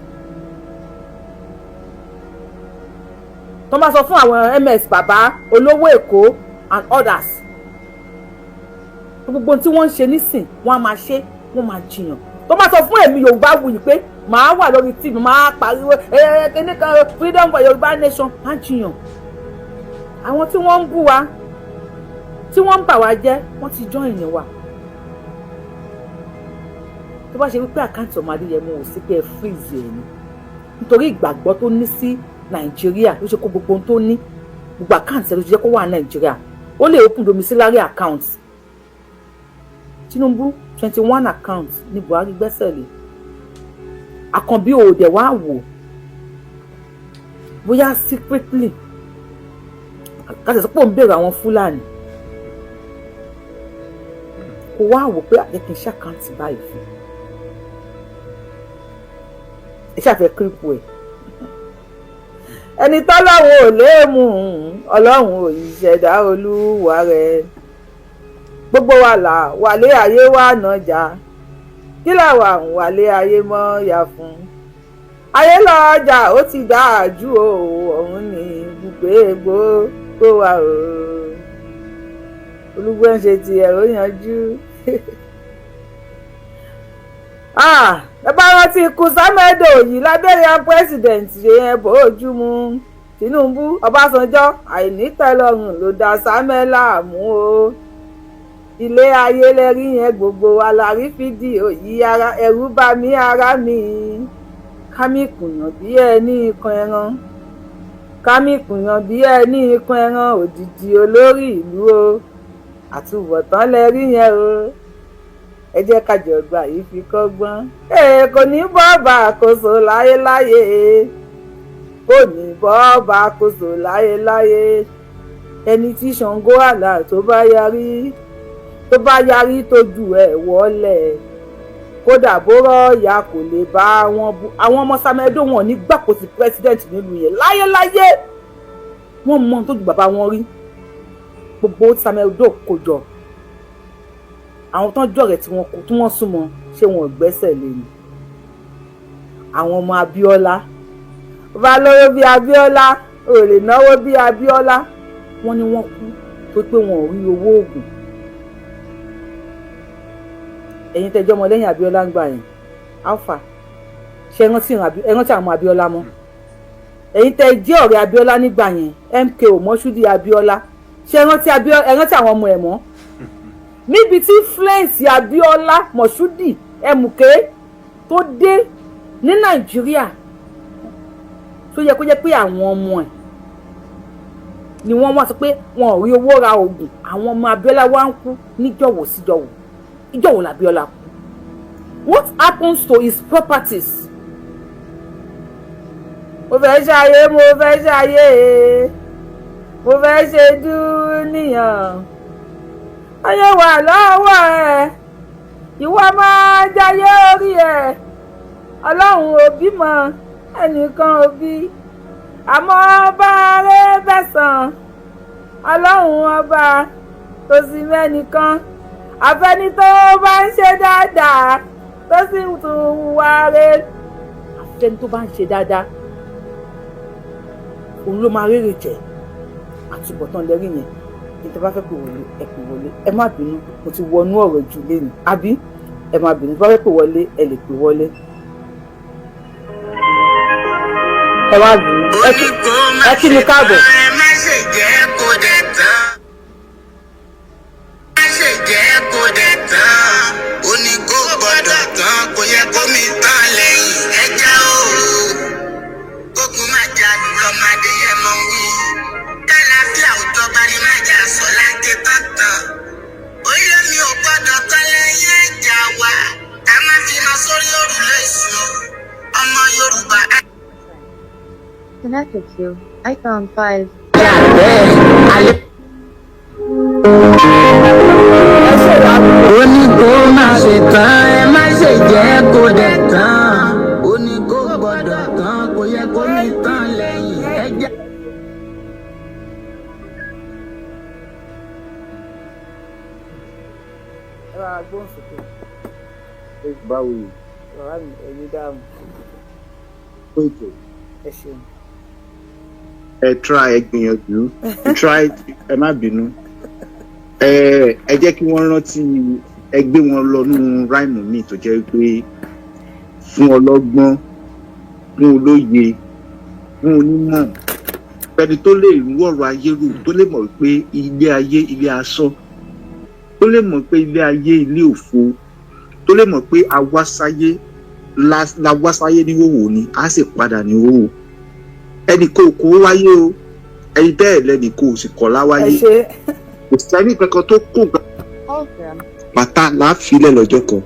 tó máa sọ fún àwọn MS bàbá olówó Èkó and others gbogbo tí wọ́n ń ṣe nísìn wọ́n á máa ṣe wọ́n máa jiyàn. tó máa sọ fún èmi Yorùbá Wuyi pé màá wà lórí TV màá pariwo kíní kan freedom for Yorùbá nation á jiyàn. àwọn tí wọ́n ń bú wa tí wọ́n ń bà wá jẹ́ wọ́n ti join ní wa. tó bá ṣe wípé àkáǹtì ọmọ Adéyẹmọ ò sí pé ẹ freeze ẹ̀ ni nítorí ìgbàgbọ́ tó ní sí Nàìjíríà ló ṣe kó gbogbo ohun tó ní gbogbo àkáǹtì ẹ ló ṣe jẹ́ kó wà Nàìjíríà ó lè open domiciliary account. Tinubu 21 account ní Buhari gbẹ́sẹ̀ lé. Àkànbí òde wá wò bóyá secretly kásẹ̀ sọ pé òun bèrè àwọn Fúlàní kò wá wò pé àjẹkìn ṣàkáǹtì báyìí fún ẹ ṣàfẹ́ kírípù ẹ̀ ẹni tọ́lọ́run ò lè mú Ọlọ́run ò yí ṣẹ̀dá Olúwa rẹ̀ gbogbo wa là wàlé ayé wa nàjà kí làwa ń wàlé ayé mọ́ ya fún ayé lọ́jà ó ti dáa jù o ọ̀hún ní ibùgbé gbogbo wa o olùgbé ń ṣe tiẹ̀ ó yanjú. ẹ bá rántí ikú Samuel yìí lábẹ́rẹ́ president yẹn bójú mu Tinubu Ọbásanjọ́ àìnítẹ́lọ́rùn ló dá Samuel láàmú o ilé ayé lẹ́rí yẹn gbogbo wa la rí fídíò yìí ara ẹ̀rù bà mí ara mi kámi kùyàn bí ẹni ikán ẹran kámi kùyàn bí ẹni ikán ẹran òdìdí olórí ìlú o àtúbọ̀tán lẹ́rí yẹn o ẹ jẹ́ ká jọ̀gbà yìí fi kọ́gbọ́n kò ní bọ́ọ̀bà àkóso láyéláyé kò ní bọ́ọ̀bà àkóso láyéláyé ẹni tí Ṣàngó àlà tó bá yarí tójú ẹ̀ wọlé kódà bóró ọ̀yà kò lè bá wọn bú àwọn ọmọ Samedo wọn ní gbàkóso president nílùú yẹn láyéláyé wọn mọ tójú bàbá wọn rí gbogbo Samedo kò jọ àwọn tán jọ̀rẹ́ tí wọ́n súnmọ́ ṣé wọn gbẹ́sẹ̀ lé ni àwọn ọmọ Abíọ́lá bá lówó bí Abíọ́lá ò lè náwó bí Abíọ́lá wọ́n ní wọ́n kú tó pé wọn ò rí owó oògùn ẹ̀yin tẹ́jọ́ ọmọ lẹ́yìn Abíọ́lá ń gbà yẹn alpha ṣe rántí àwọn Abíọ́lá mọ́ ẹ̀yin tẹ́ jẹ́ ọ̀rẹ́ Abíọ́lá nígbà yẹn MKO Mọ́ṣúdì Abíọ́lá ṣe rántí àwọn ọmọ ẹ̀ mọ́ níbi tí influence Abíọ́lá Mọ́ṣúdì MK tó dé ní Nàìjíríà tó yẹ kó jẹ́ pé àwọn ọmọ ẹ̀ ni wọ́n wá sọ pé wọn ò rí owó ra oògùn àwọn ọmọ Abíọ́lá wá ń kú níjọ̀wọ́ síjọ̀wọ́ ìjọ̀wọ́ làbíọ́lá kú. What happens to his properties? mo fẹ́ ṣayé mo fẹ́ ṣe dúníyàn ayé wà lọ́wọ́ ẹ̀ ìwọ máa jayé orí ẹ̀ Ọlọ́run ò bímọ ẹnìkan ò bí àmọ́ ọba rẹ̀ bẹ̀sán Ọlọ́run ọba tó sì mẹ́nìkan àfẹ́ni tó bá ń ṣe dáadáa tó sì tún wá rẹ̀ àfẹ́ni tó bá ń ṣe dáadáa òun ló máa rèrè jẹ àtúbọ̀tán lẹ́rìí yẹn ìtẹ́ bá fẹ́ pè wọlé ẹ pè wọlé ẹ má bínú mo ti wọnú ọ̀rọ̀ jù lẹ́nu àbí ẹ má bínú bá fẹ́ pè wọlé ẹ lè pè wọlé ẹ má bínú ẹ kí mi káàbọ̀. Connected to iPhone 5. ó ní kó má ṣe tán ẹ má ṣe jẹ́ kó dẹ̀ tán ó ní kó gbọ́dọ̀ tán kò yẹ kó ní tán lẹ́yìn ẹja. báwo ni. ọ̀rá mi ẹ̀yin dáhùn. Ó ètò. Ẹ ṣeun. Ẹ try ẹ gbìyànjú. Ẹ try ẹ má bínú. Ẹ jẹ́ kí wọ́n rántí ẹ gbé wọn lọ nínú ráìmù míì tó jẹ́ pé fún ọlọ́gbọ́n, fún olóye, fún onímọ̀, ẹni tó lè rú ọ̀rọ̀ ayé rò, tó lè mọ̀ pé ilé ayé ilé asán, tó lè mọ̀ pé ilé ayé ilé òfo, tó lè mọ̀ pé awásáyé láwásáyé ní òwò ni a sì padà ní òwò. Ẹnì kò kó wáyé o, ẹni bẹ́ẹ̀ lẹ́nì kò sì kọ́ láwáyé. Kò sẹ́ni kankan tó kó pátá láàfilẹ̀ lọ́jọ́ kan.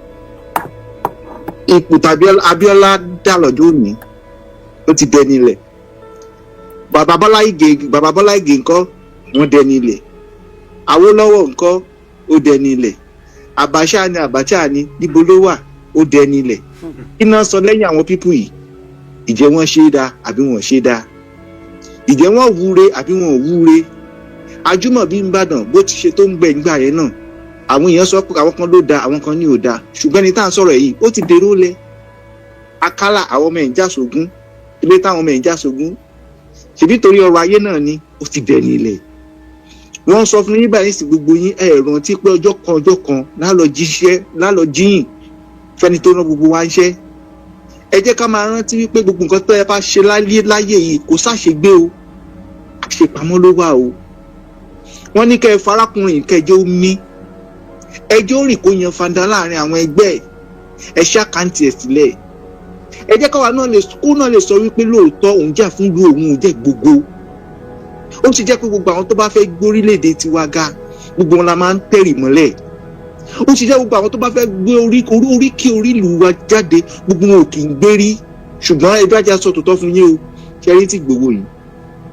Ipò tàbí Abíọ́lá dà lọ́jọ́ òní ó ti dẹni ilẹ̀. Bàbá Bọ́lá Ìgè ńkọ́ wọ́n dẹni ilẹ̀. Awólọ́wọ̀ ńkọ́ ó dẹni ilẹ̀. Abacha ni níbo ló wà ó dẹni ilẹ̀. Kí náà sọ lẹ́yìn àwọn pípù yìí? Ìjẹ́ wọ́n ṣe é dáa àbí wọ́n ṣe é dáa? Ìjẹ́ wọ́n wúre àbí wọ́n wúre? Ajúmọ̀bí Ìbàdàn bó ti ṣe tó ń gbẹ nígbà yẹn náà, àwọn èèyàn sọ pé àwọn kan ló da àwọn kan ní ò da, ṣùgbọ́n ní tá à ń sọ̀rọ̀ yìí ó ti dèrò lẹ̀. Akálà àwọn ọmọ ẹ̀ǹjà sógún, ilé táwọn ọmọ ẹ̀ǹjà sógún, ṣèbí torí ọrọ̀ ayé náà ni ó ti dẹ̀ nílẹ̀. Wọ́n sọ fún yín báyìí sí gbogbo yín rántí pé ọjọ́ kan lálọ́ jíyìn fẹ́ni tó rán gbogbo wa ń ṣẹ́. Ẹ jẹ́ ká máa rántí wípé gbogbo nǹkan tó yẹ bá ṣe láyé yìí kò sáṣegbé o, àṣepamọ́ ló wà o. Wọ́n ní kẹ́ ẹ farákùnrin kẹjọ mí, ẹjọ́ rìn kó yan fanda láàrin àwọn ẹgbẹ́ ẹ ṣàkáǹtì ẹ̀ sílẹ̀. Ẹ jẹ́ káwa náà lè sọ wípé lóòótọ́ òun jà fún ìlú òun ò jẹ́ gbogbo. Ó ti jẹ́ pé gbogbo àwọn tó bá fẹ́ gbórílẹ̀-èdè tiwa ga gbogbo wọn la máa ń tẹ̀rì mọ́lẹ̀. Ó ti jẹ́ gbogbo àwọn tó bá fẹ́ gbé oríkì orí ìlú wa jáde gbogbo wọn ò kì í gbérí. Ṣùgbọ́n ẹgbẹ́ ajá sọ tòótọ́ fún yín o, ṣẹ́rí tí Ìgbòho yìí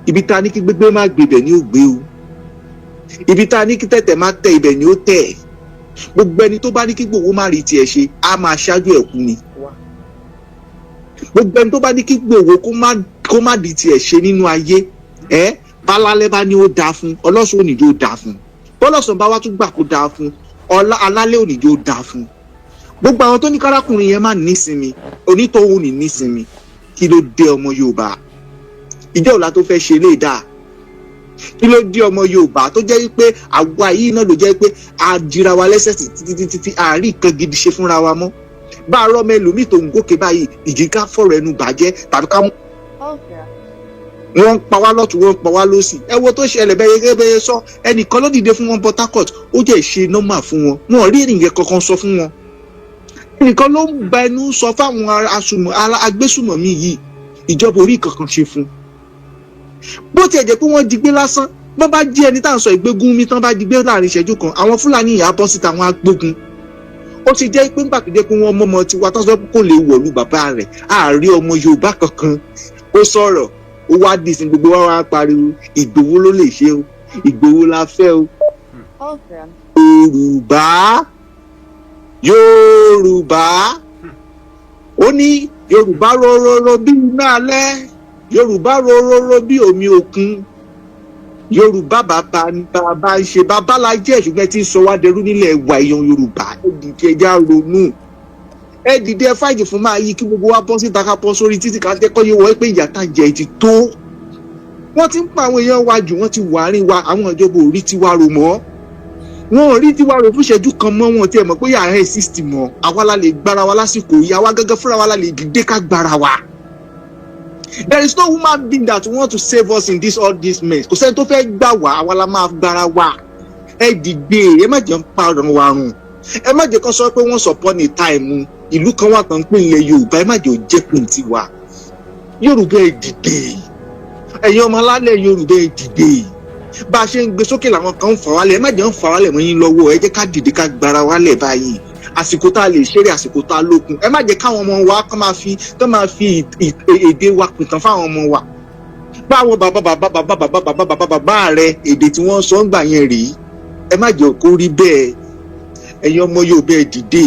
ibi tá a ní kí gbégbé má gbé ibẹ̀ ni ó gbé o, ibi tá a ní kí tẹ̀tẹ̀ má tẹ̀ ibẹ̀ ni ó tẹ̀. Gbogbo ẹni tó bá ní kí Ìgbòho má rí tiẹ̀ ṣe á máa ṣáájú ẹ̀ kú ni. Gbogbo ẹni tó bá ní kí Ìgbòho kó má di tiẹ̀ ṣe nínú ayé bálálẹ́ bá ní ó dáa fún ọlọ́sùn òníjó dáa fún, bọ́lọ́sùn bá wá tún gbà kó dáa fún alálẹ́ òníjó dáa fún. Gbogbo àwọn tó ní kárákùnrin yẹn má nísinmi onítọ̀hún ní nísinmi. Kí ló dé ọmọ Yorùbá? Ìjẹ́ ọ̀la tó fẹ́ ṣe lè dáa. Kí ló dé ọmọ Yorùbá tó jẹ́ pé àwa yìí náà ló jẹ́ pé a jìra wa lẹ́sẹ̀ títí àárín nǹkan gidi ṣe fúnra wa mọ́. Bá a rọ́ mẹ́lòmíì tó ń gòkè báyìí ìjì ká fọ̀rọ̀ ẹnu bàjẹ́ tàbí ká mú. Wọ́n ń pa wá lọ́tún wọ́n ń pa wá lọ́sì. Ẹ wo tó ṣẹlẹ̀ bẹ́ẹ̀ sọ ẹnìkan ló dìde fún wọn Port Harcourt ó jẹ́ ìṣe nọ́mà fún wọn. Wọn rí ènìyàn kankan sọ fún wọn. Ẹnìkan ló ń gba ẹnu sọ fáwọn agbésùmọ̀mí yìí ìjọba orí kankan ṣe fún. Bó tiẹ̀ jẹ́ pé wọ́n digbé lásán, bó bá jí ẹni tá à ń sọ ìgbégún mi tán bá digbé láàrin ìṣẹ́jú kan àwọn Fúlàní ìyá bọ́ síta wọn á gbógun. Ó ti jẹ́ pé nígbà tó jẹ́ pé wọ́n mọ́mọ́ tiwa tán sọ pé kò lè wọ̀lú bàbá rẹ̀ àárí ọmọ Yorùbá kankan ó sọ̀rọ̀ ó wá dì sí gbogbo wa wá pariwo Ìgbòho ló lè ṣe o, Ìgbòho la fẹ́ o. Yorùbá ó ní Yorùbá rororo bí iná alẹ́, Yorùbá rororo bí omi òkun, Yorùbá bàbá ń ṣe bàbá la jẹ́ ṣùgbọ́n tí ń sọ wá dẹrú nílẹ̀ ẹ̀wà èèyàn Yorùbá. Ẹ dìde ẹja ronú, ẹ dìde ẹ fáìjì fún máa yí kí gbogbo wa bọ́ síta ká bọ́ sórí títí ká tẹ́kọ́ yé wọ́n pé ìyá tá jẹ ti tó. Wọ́n ti ń pa àwọn èèyàn wa jù, wọ́n ti wà árín wa, àwọn ìjọba ò rí tiwa rò mọ́. Wọn ò rí tiwa rò fún ìṣẹ́jú kan mọ́, wọn tiẹ̀ mọ̀ pé yàrá ẹ̀ sísìtì mọ́. Àwa la lè gbára wa lásìkò yìí, àwa gángan fúnra wa la lè dìde ká gbára wa. There is no human being that want to save us in all this mess. Kò sẹ́ni tó fẹ́ gbà wá, àwa la máa gbára wa. Ẹ dìde, ẹ má jẹ́ ń pa ọ̀rọ̀ wa run. Ẹ má jẹ́ kó sọ pé once upon a time ìlú kan wà tán pé ilẹ̀ Yorùbá, ẹ má jẹ́ ó jẹ́ pé tiwa. Yorùbá ẹ dìde. Ẹ̀yin ọmọ alálẹ̀ Yorùbá ẹ dìde. Bá a ṣe ń gbé sókè làwọn kan ń fà wálẹ̀, ẹ má jẹ́ ń fà wálẹ̀ mọ́ yín lọ́wọ́, ẹ jẹ́ ká dìde ká gbára wálẹ̀ báyìí. Àsìkò tá a lè ṣeré, àsìkò tá a lókun. Ẹ má jẹ́ káwọn ọmọ wa kán máa fi èdè wa pìtàn fáwọn ọmọ wa. Báwọn bàbá rẹ èdè tí wọ́n sọ ń gbà yẹn rèé. Ẹ má jẹ́ kó rí bẹ́ẹ̀. Ẹ̀yin ọmọ Yorùbá ẹ dìde.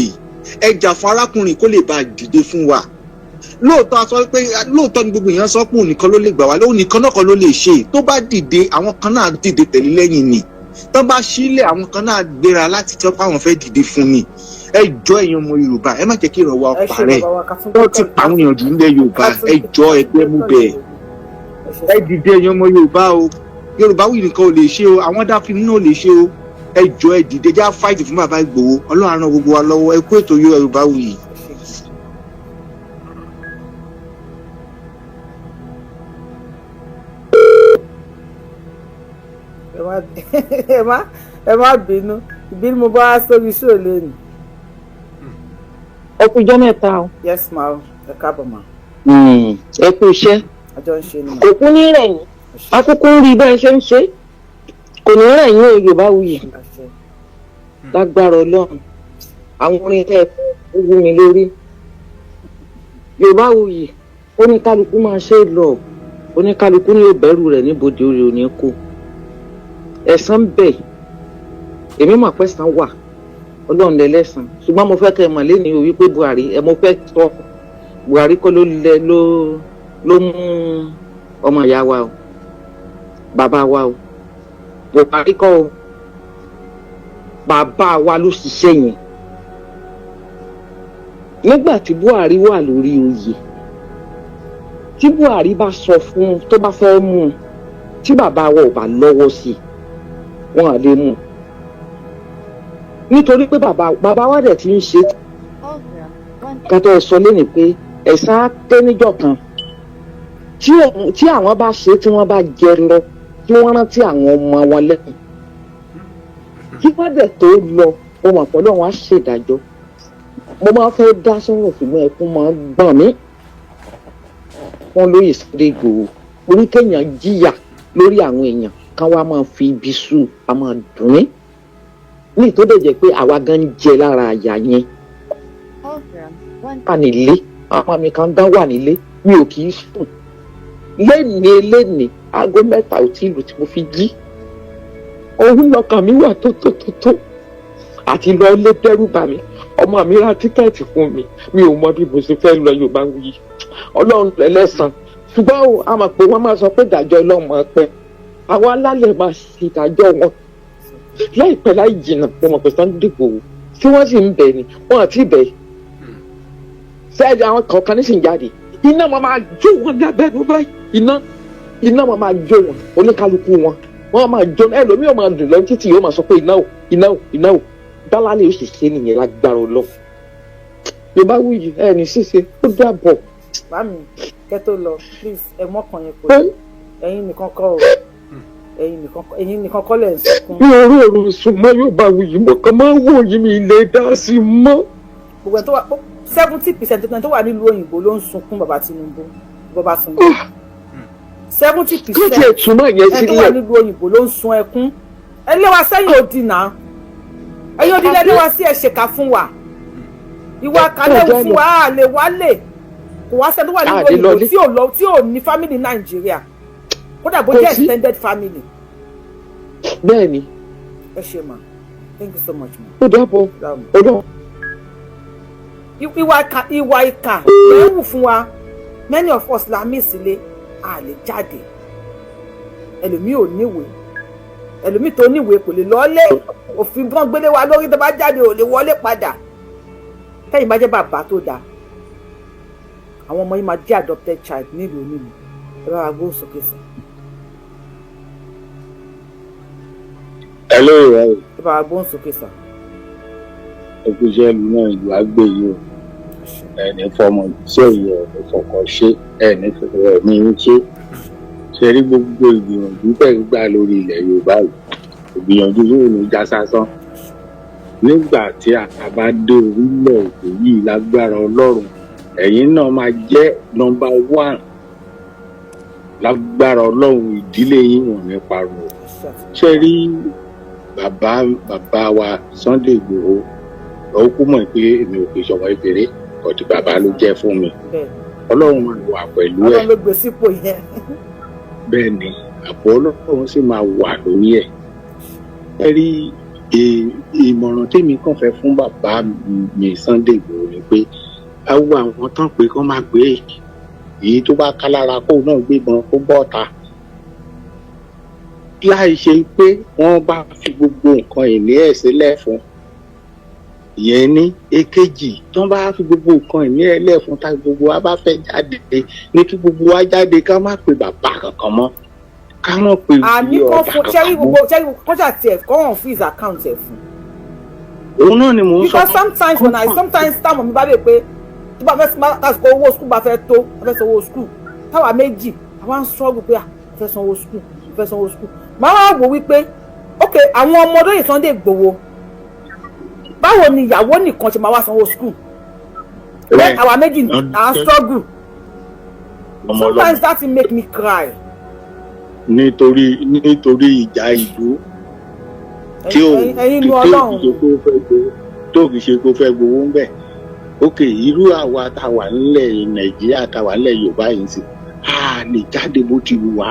Ẹ jà fún arákùnrin kó lè bá dìde fún wa. Lóòótọ́ ni gbogbo èèyàn sọ pé òun nìkan ló lè gbà wá, òun nìkan náà kan ló lè ṣe. Tó bá dìde àwọn kan náà dìde tẹ̀lé lẹ́yìn ni. tó bá sílẹ̀ àwọn kan náà gbéra láti tọ́ pé àwọn fẹ́ dìde fún ni ẹ jọ èèyàn ọmọ Yorùbá ẹ má jẹ́ kí ìrànwọ́ parẹ́ wọ́n ti pa àwọn èèyàn jù nílẹ̀ Yorùbá ẹ jọ ẹgbẹ́ mú bẹ́ẹ̀ ẹ dìde èèyàn ọmọ Yorùbá o Yorùbá Wuyi nìkan ò lè ṣe o àwọn dáfíìmù náà ò lè ṣe o ẹ jọ ẹ dìde já fáìtì fún bàbá Ìgbòho Ọlọ́run á ràn gbogbo wa lọ́wọ́ ẹ kú ètò Yorùbá Wuyi. ẹ má bínú ìbínú mo bá sórí iṣẹ́ lẹ́nu. ẹ kú ijọ́ mẹ́ta o. yes ma o ẹ káàbọ̀ ma. ẹ kú iṣẹ́. àjọ ń ṣe ni ma. kò kú ní rẹ̀yìn akókó ń rí bẹ́ẹ̀ ṣe ń ṣe kò ní rẹ̀yìn o Yorùbá Wuyi lágbára Ọlọ́run àwọn orin tẹ́ ẹ wú mi lórí Yorùbá Wuyi oníkálukú máa ṣe é lọ oníkálukú ní òbẹ́rù rẹ̀ níbodè orí òní kó ẹ̀san ń bẹ èmi mọ̀ pé ẹ̀san wà Ọlọ́run lẹ́lẹ́san ṣùgbọ́n mo fẹ́ kẹ́ ẹ mọ̀ lẹ́ni o wípé Buhari mo fẹ́ sọ Buhari kọ́ ló mú ọmọ ìyá wa o bàbá wa o Buhari kọ́ o bàbá wa ló ṣiṣẹ́ yẹn nígbà tí Buhari wà lórí oyè tí Buhari bá sọ fún tó bá fẹ́ mú un tí bàbá wa ò bá lọ́wọ́ sí i wọn à lè mú un nítorí pé bàbá wa dẹ̀ ti ń ṣe kátó ẹ sọ lẹ́nu pé ẹ̀san á tẹ́ níjọ́ kan tí àwọn bá ṣe tí wọ́n bá jẹ lọ tí wọ́n rántí àwọn ọmọ wọn lẹ́kùn kí wọ́n dẹ̀ tó lọ ohun àpọ̀lọ́ wọn á ṣèdájọ́ mo máa fẹ́ dá sọ́rọ̀ ṣùgbọ́n ẹkún máa ń gbọ̀n mí wọ́n lóye Sunday Igboho orí kéèyàn jìyà lórí àwọn èèyàn kan wá máa fi ibi sú a máa dùn mí ní ìtòdè jẹ́ pé àwa gan ń jẹ lára àyà yẹn wà nílé àwọn mi kan dán wà nílé mi ò kì í sùn lénìí aago 3 ò tí ìlú tí mo fi jí òun lọkàn mi wà tó àti lọ lé dẹ́rù bà mí ọmọ mi ra tíkẹ́ẹ̀tì fún mi ò mọ bí mo ṣe fẹ́ lọ Yorùbá Wuyi Ọlọ́run lẹ́lẹ́san ṣùgbọ́n a mọ̀ pé wọ́n máa sọ pé ìdájọ́ Ọlọ́run máa pẹ́ àwọn alálẹ̀ máa ṣe ìdájọ́ wọn láìpẹ́ láì jìnnà mo mọ̀ pé Sunday Igboho tí wọ́n sì ń bẹ̀ ni wọ́n àti ìbẹ̀ sẹ́ẹ̀dì àwọn kọ̀ọ̀kan ní sì ń jáde iná máa jó wọn lábẹ́nu báyìí iná máa jó wọn oníkálukú wọn wọ́n máa jó ẹlòmíì ò máa dùn lọ títí yóò máa sọ pé iná ò dálálẹ̀ yóò sì ṣe nìyẹn lágbára Ọlọ́run Yorùbá Wuyi ní ṣíṣe ó dàbọ̀. Mami kẹ́ tó lọ please ẹ mọ́kàn yẹn kò ẹ̀yin nìkan kọ́ o ẹ̀yin nìkan kọ́ lẹ̀ ń sunkún. mi ò rí òru sùn mọ́ Yorùbá Wuyi mo kàn máa ń wò yín mi ilé dá sí mọ́. gbogbo ẹ̀ tó wà 70% tó wà nílùú òyìnbó ló ń sunkún bàbá Tinubu bàbá Tinubu 70% kó tiẹ̀ túmọ̀ yẹn sílẹ̀. ẹ̀ tó wà nílùú òyìnbó ló ń sun ẹkún ẹ lé wa sẹ́yìn òdì náà ẹ̀yin òdì lẹ́nu wa sí ẹ̀ ṣèkà fún wa ìwà kalẹ̀ fún wa á lè wálé kò wá sẹ́ni tó wà nílùú òyìnbó tí ò ní family Nàìjíríà kódà bó jẹ́ extended family. bẹ́ẹ̀ni. ẹ ṣe ma thank you so much ma. ó dàbọ̀ ó dọ̀. ìwà ìkà lè wù fún wa many of us la mí sílé a lè jáde ẹlòmíì ò níwèé ẹlòmíì tó níwèé kò lè lọ́ọ́lé òfin gbọ́n gbélé wa lórí tó bá jáde ò lè wọlé padà tẹ́yìn bá jẹ́ bàbá tó dáa àwọn ọmọ yìí máa jẹ́ adopted child nílùú onílùú ẹ bá wa gbó sókè sí. hello ẹ bá wa gbó sókè sí. ẹgbẹ́jẹ́ ìlú náà ìlú àgbè yìí o ẹni fọmọ iṣẹ́ yìí ẹni fọkàn ṣe ẹni ẹ̀mí ń ṣe rí gbogbo ìgbìyànjú tẹ̀ ń gbà lórí ilẹ̀ Yorùbá yìí ìgbìyànjú yóò ní já sásán nígbà tí a bá dé orílẹ̀-èdè yìí lágbára Ọlọ́run ẹ̀yin náà máa jẹ́ nọ́mbà 1 lágbára Ọlọ́run ìdílé yín wọ̀n ní parun ṣe rí bàbá wa Sunday Igboho ó kú mọ̀ pé èmi ò fi ṣọmọ ìbèrè ọ̀dì bàbá ló jẹ́ fún mi Ọlọ́run máa wà pẹ̀lú ẹ̀ Ọlọ́run ló gbé sípò yẹn bẹ́ẹ̀ ni àpò Ọlọ́run sì máa wà lórí ẹ̀ ẹ rí ìmọ̀ràn tèmi kàn fẹ́ fún bàbá mi Sunday Igboho ni pé a wo àwọn tán pé kán má gbé èyí tó bá ká lára kó náà gbébọn kó bọ́ọ̀ta láì ṣe pé wọ́n bá fi gbogbo nǹkan ìní ẹ̀ sílẹ̀ fún ìyẹn ní èkejì tí wọ́n bá fi gbogbo nǹkan ìní ẹ̀ lẹ̀ fún tá gbogbo wa bá fẹ́ jáde ní kí gbogbo wa jáde ká má pe bàbá kankan mọ́ ká má pe àní kò fún ṣẹ́rí gbogbo ṣẹ́rí kọjá tiẹ̀ kọ́ hàn fún his account ẹ̀ fún. òun náà ni mò ń sọ. because sometimes táwọn mi bá bẹ̀ pé tó bá fẹ́ tásìkò owó skul bá fẹ́ tó fẹ́ sanwó skul táwa méjì àwa ń struggle pé fẹ́ sanwó skul máa wá wò wípé ok àwọn ọmọdé yìí Sunday Igboho báwo ni ìyàwó nìkan ṣe máa wá sanwó skul bẹ́ẹ̀ àwa méjì à ń struggle sometimes that will make me cry. nítorí ìjà ìlú tí tó fi ṣe kó fẹ́ gbowó ń bẹ̀ ok irú àwa táwa nílẹ̀ Nàìjíríà táwa nílẹ̀ Yorùbá yìí sí a lè jáde bó ti wù wá.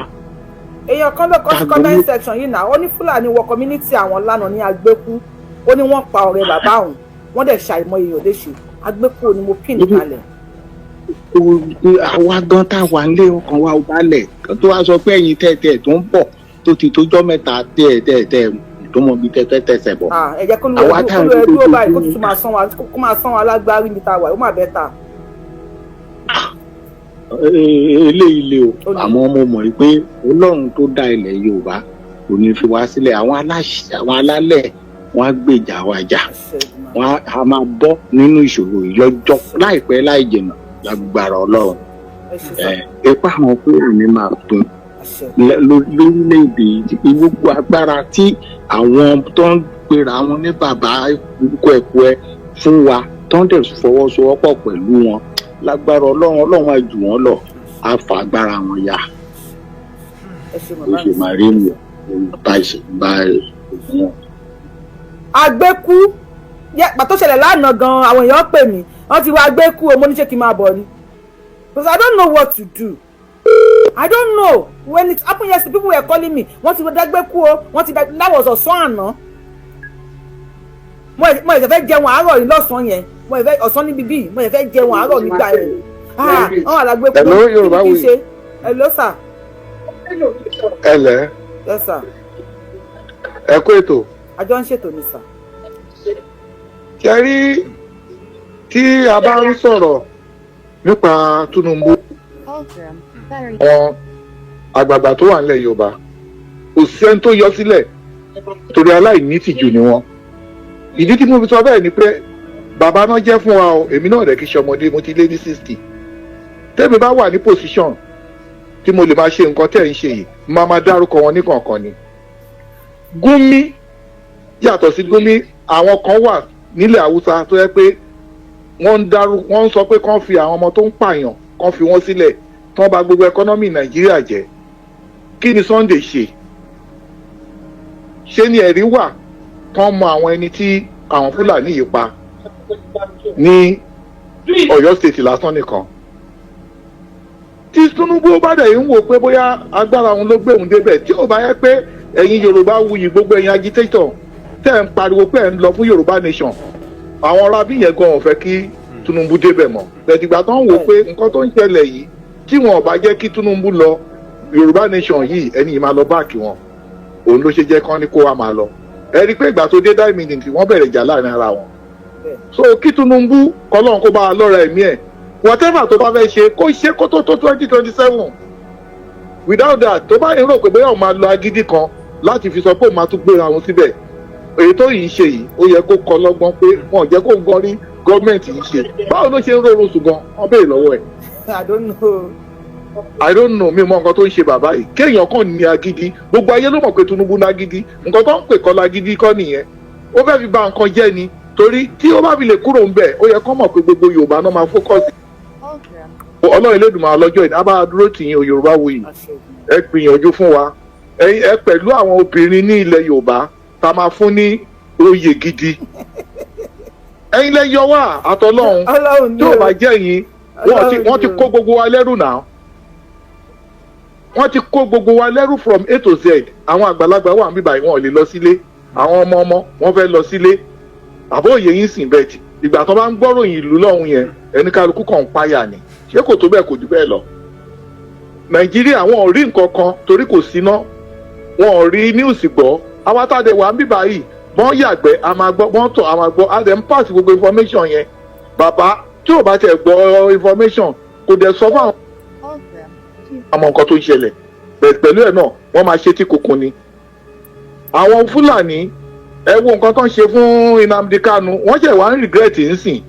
èèyàn kan ló kọ́ sí comment section yìí náà ó ní Fúlàní wọ community àwọn lánàá ní Agbékú ó ní wọ́n pa ọ̀rẹ́ bàbá òun wọ́n dẹ̀ ṣàìmọ̀ èèyàn léṣe Agbékú ni mo pín kalẹ̀. àwa gan táwa nílé ọkàn wa ò balẹ̀ tó wá sọ pé ẹ̀yin tẹ́tẹ́ tó ń bọ̀ tó ti tójọ́ mẹ́ta tẹ́ẹ̀tẹ́ẹ̀ tó mọ bí tẹ́tẹ́tẹ́sẹ̀ bọ̀. ẹ jẹ́ kó ló ẹ dúró báyìí kó tún máa san wa lágbárí níbi tá a wà ó má bẹ́ẹ̀ ta. eléyìí le o àmọ́ mo mọ̀ pé Ọlọ́run tó dá ilẹ̀ Yorùbá kò ní fi wá sílẹ̀ àwọn alálẹ̀ wọ́n á gbèjà wa jà wọ́n á máa bọ́ nínú ìṣòro yìí lọ́jọ́ láìpẹ́ láì jìnnà lágbára Ọlọ́run ipa àwọn pé òní máa pín lórílẹ̀‐èdè gbogbo agbára tí àwọn tó ń pera wọn ní bàbá ẹ̀kọ́ ẹ̀ fún wa tó ń dẹ̀ fọwọ́sowọ́pọ̀ pẹ̀lú wọn lágbára Ọlọ́run á jù wọ́n lọ á fa agbára wọn ya ó ṣe máa rí mi bá wọn. Agbékú pàtó ṣẹlẹ̀ lánàá gan-an àwọn èèyàn pè mí wọ́n ti wá Agbékú o mo ní ṣé kí n máa bọ̀ ni because I don't know what to do. I don't know when it happened yesterday people were calling me wọ́n ti Agbékú o wọ́n ti that was ọ̀sán àná mo ìfẹ́ jẹun àárọ̀ yìí lọ́sàn-án yẹn mo ìfẹ́ ọ̀sán níbi bíi mo ìfẹ́ jẹun àárọ̀ nígbà yẹn wọ́n wà lágbé kú Yorùbá Wuyi. hello sir. ẹlẹ. yes sir. ẹ kú ètò. àjọ ń ṣètò ní sir. ṣe rí tí a bá ń sọ̀rọ̀ nípa Tinubu wọn àgbààgbà tó wà nílẹ̀ Yorùbá kò sí ẹni tó yọ sílẹ̀ torí aláìní tìjú ni wọn. ìdí tí mo fi sọ bẹ́ẹ̀ ni pé bàbá náà jẹ́ fún wa o èmi náà rẹ̀ kí ṣe ọmọdé mo ti lé ní 60 tẹ́mi bá wà ní position tí mo lè máa ṣe nǹkan tẹ́ ń ṣe yìí máa dárúkọ wọn ní kọ̀ọ̀kan ni. Gúnmi yàtọ̀ sí Gúnmi àwọn kan wà nílẹ̀ Haúsá tó yẹ pé wọ́n ń sọ pé kán fi àwọn ọmọ tó ń pààyàn kán fi wọ́n sílẹ̀ tán bà gbogbo ẹkọ́nọ́mì Nàìjíríà jẹ́. Kí ni Sunday ṣe ni ẹ̀rí wà tán mọ àwọn ẹni tí àwọn Fúlàní yìí pa ní Ọ̀yọ́ state lásán nìkan. Tí Tinubu bá dẹ̀ ń wò pé bóyá agbára òun ló gbé òun débẹ̀ tí ò bá yẹ pé ẹ̀yin Yorùbá Wuyi gbogbo ẹ̀yin agitator tẹ́ ń pariwo pé ẹ̀ ń lọ fún Yorùbá nation àwọn ará bí yẹn gan ò fẹ́ kí Tinubu débẹ̀ mọ́ lẹ́tìgbà tó ń wò pé nǹkan tó ń ṣẹlẹ̀ yìí tí wọn ò bá jẹ́ kí Tinubu lọ Yorùbá nation yìí ẹni yìí máa lọ báàkì wọn òun ló ṣe jẹ́ kán ní kó wa máa lọ ẹ rí i pé ìgbà tó dé dáì mìíràn tí wọ́n bẹ̀rẹ̀ jà láàrin ara wọn so kí Tinubu kọ́lọ́n kó bá a lọ́ra ẹ̀mí ẹ̀ whatever tó bá fẹ́ ṣe kó ṣe kó tó 2027 without that tó bá yẹn rò pé bóyá òun máa lọ agídí kan láti fi sọ pé òun máa tún gbéra wọn síbẹ̀ èyí tó yìí ṣe yìí ó yẹ kó kọ́ lọ́gbọ́n pé wọn ò jẹ́ kó gan rí gọ́ọ̀mẹ̀ntì yìí ṣe báwo ló ṣe ń rọrùn oṣù gan wọ́n béèrè lọ́wọ́ ẹ̀. I don't know mi mọ nǹkan tó ń ṣe bàbá yìí kéèyàn kàn ní agídí gbogbo ayé ló mọ̀ pé Tinubu ní agídí nǹkan tó ń pè kọ́ lágídí kọ́ nìyẹn ó fẹ́ fi bà nǹkan jẹ́ ni torí tí ó bá fi lè kúrò ń bẹ̀ ó yẹ kó mọ̀ pé gbogbo Yorùbá náà máa fókọ̀sì. Ọlọ́run Elédùmarè lọ́jọ́ ìní abá dúró tì yín o Yorùbá Wuyi ẹ gbìyànjú fún wa ẹ pẹ̀lú àwọn obìnrin ní ilẹ̀ Yorùbá tá a máa fún ní oyè gidi ẹ̀yin lẹ yọ wá àtọlọ́run tí ò bá jẹ́ yín wọ́n ti kó gbogbo wa lẹ́rù náà wọ́n ti kó gbogbo wa lẹ́rù from A to Z àwọn àgbàlagbà wà níbí báyìí wọn ò lè lọ sílé àwọn ọmọ wọn fẹ́ lọ sílé àbó òye yín sìn bẹ́ẹ̀ ìgbà tó bá ń gbọ́ròyìn ìlú lọ́hùn yẹn ẹni kálukú kan ń páyà ni ṣé kò tó bẹ́ẹ̀ kò jù bẹ́ẹ̀ lọ Nàìjíríà wọn ò rí nǹkan kan torí kò síná wọn ò rí news gbọ́ àwa tá a dẹ̀ wà ń bíbá yìí bọ́n yàgbẹ́ a máa gbọ́ bọ́n tọ̀ a máa gbọ́ a dẹ̀ ń pass gbogbo information yẹn bàbá tí ò bá tẹ̀ gbọ́ information kò dẹ̀ sọ fún àwọn àmọ́ nǹkan tó ń ṣẹlẹ̀ pẹ̀lú ẹ̀ náà wọ́n máa ṣe tí kòkun ni. àwọn Fúlàní ẹ wo nǹkan tó ń ṣe fún Nnamdi Kanu wọ́n ṣẹ̀ wá ń regret nsìn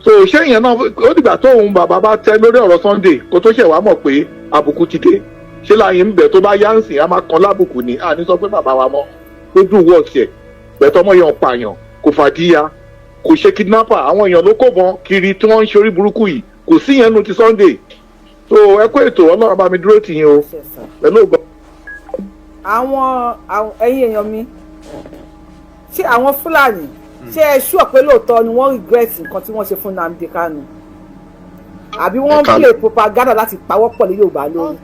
so ṣé ìyẹn náà ó dìgbà tóun bàbá bá tẹ lórí ọ̀rọ̀ Sunday kó tó ṣẹ̀ wá mọ̀ pé àbùkù ti dé ṣé láàyè ń bẹ̀ tó bá yá nsìn á máa kan lábùkù ni àní sọ pé bàbá wa mọ́ lójú wọ́ọ̀sì ẹ̀ bẹ̀tọ̀ ọmọ yẹn pààyàn kò fàdíyà kò ṣe kidnapper àwọn èèyàn ló kó bọn kiri tí wọ́n ń ṣorí burúkú yìí kò sí yẹn nu ti Sunday so ẹ kó ètò Ọlọ́run bá mi dúró tì yín o pẹ̀lú ògbọ́n. àwọn ẹ̀yin èèyàn mi ṣé àwọn Fúlàní ṣé ẹ ṣúọ̀ pé lóòótọ́ ni wọ́n regret nǹkan tí wọ́n ṣe fún Nnamdi Kanu àbí wọ́n play propaganda láti pawọ́pọ̀ ní Yorùbá lórí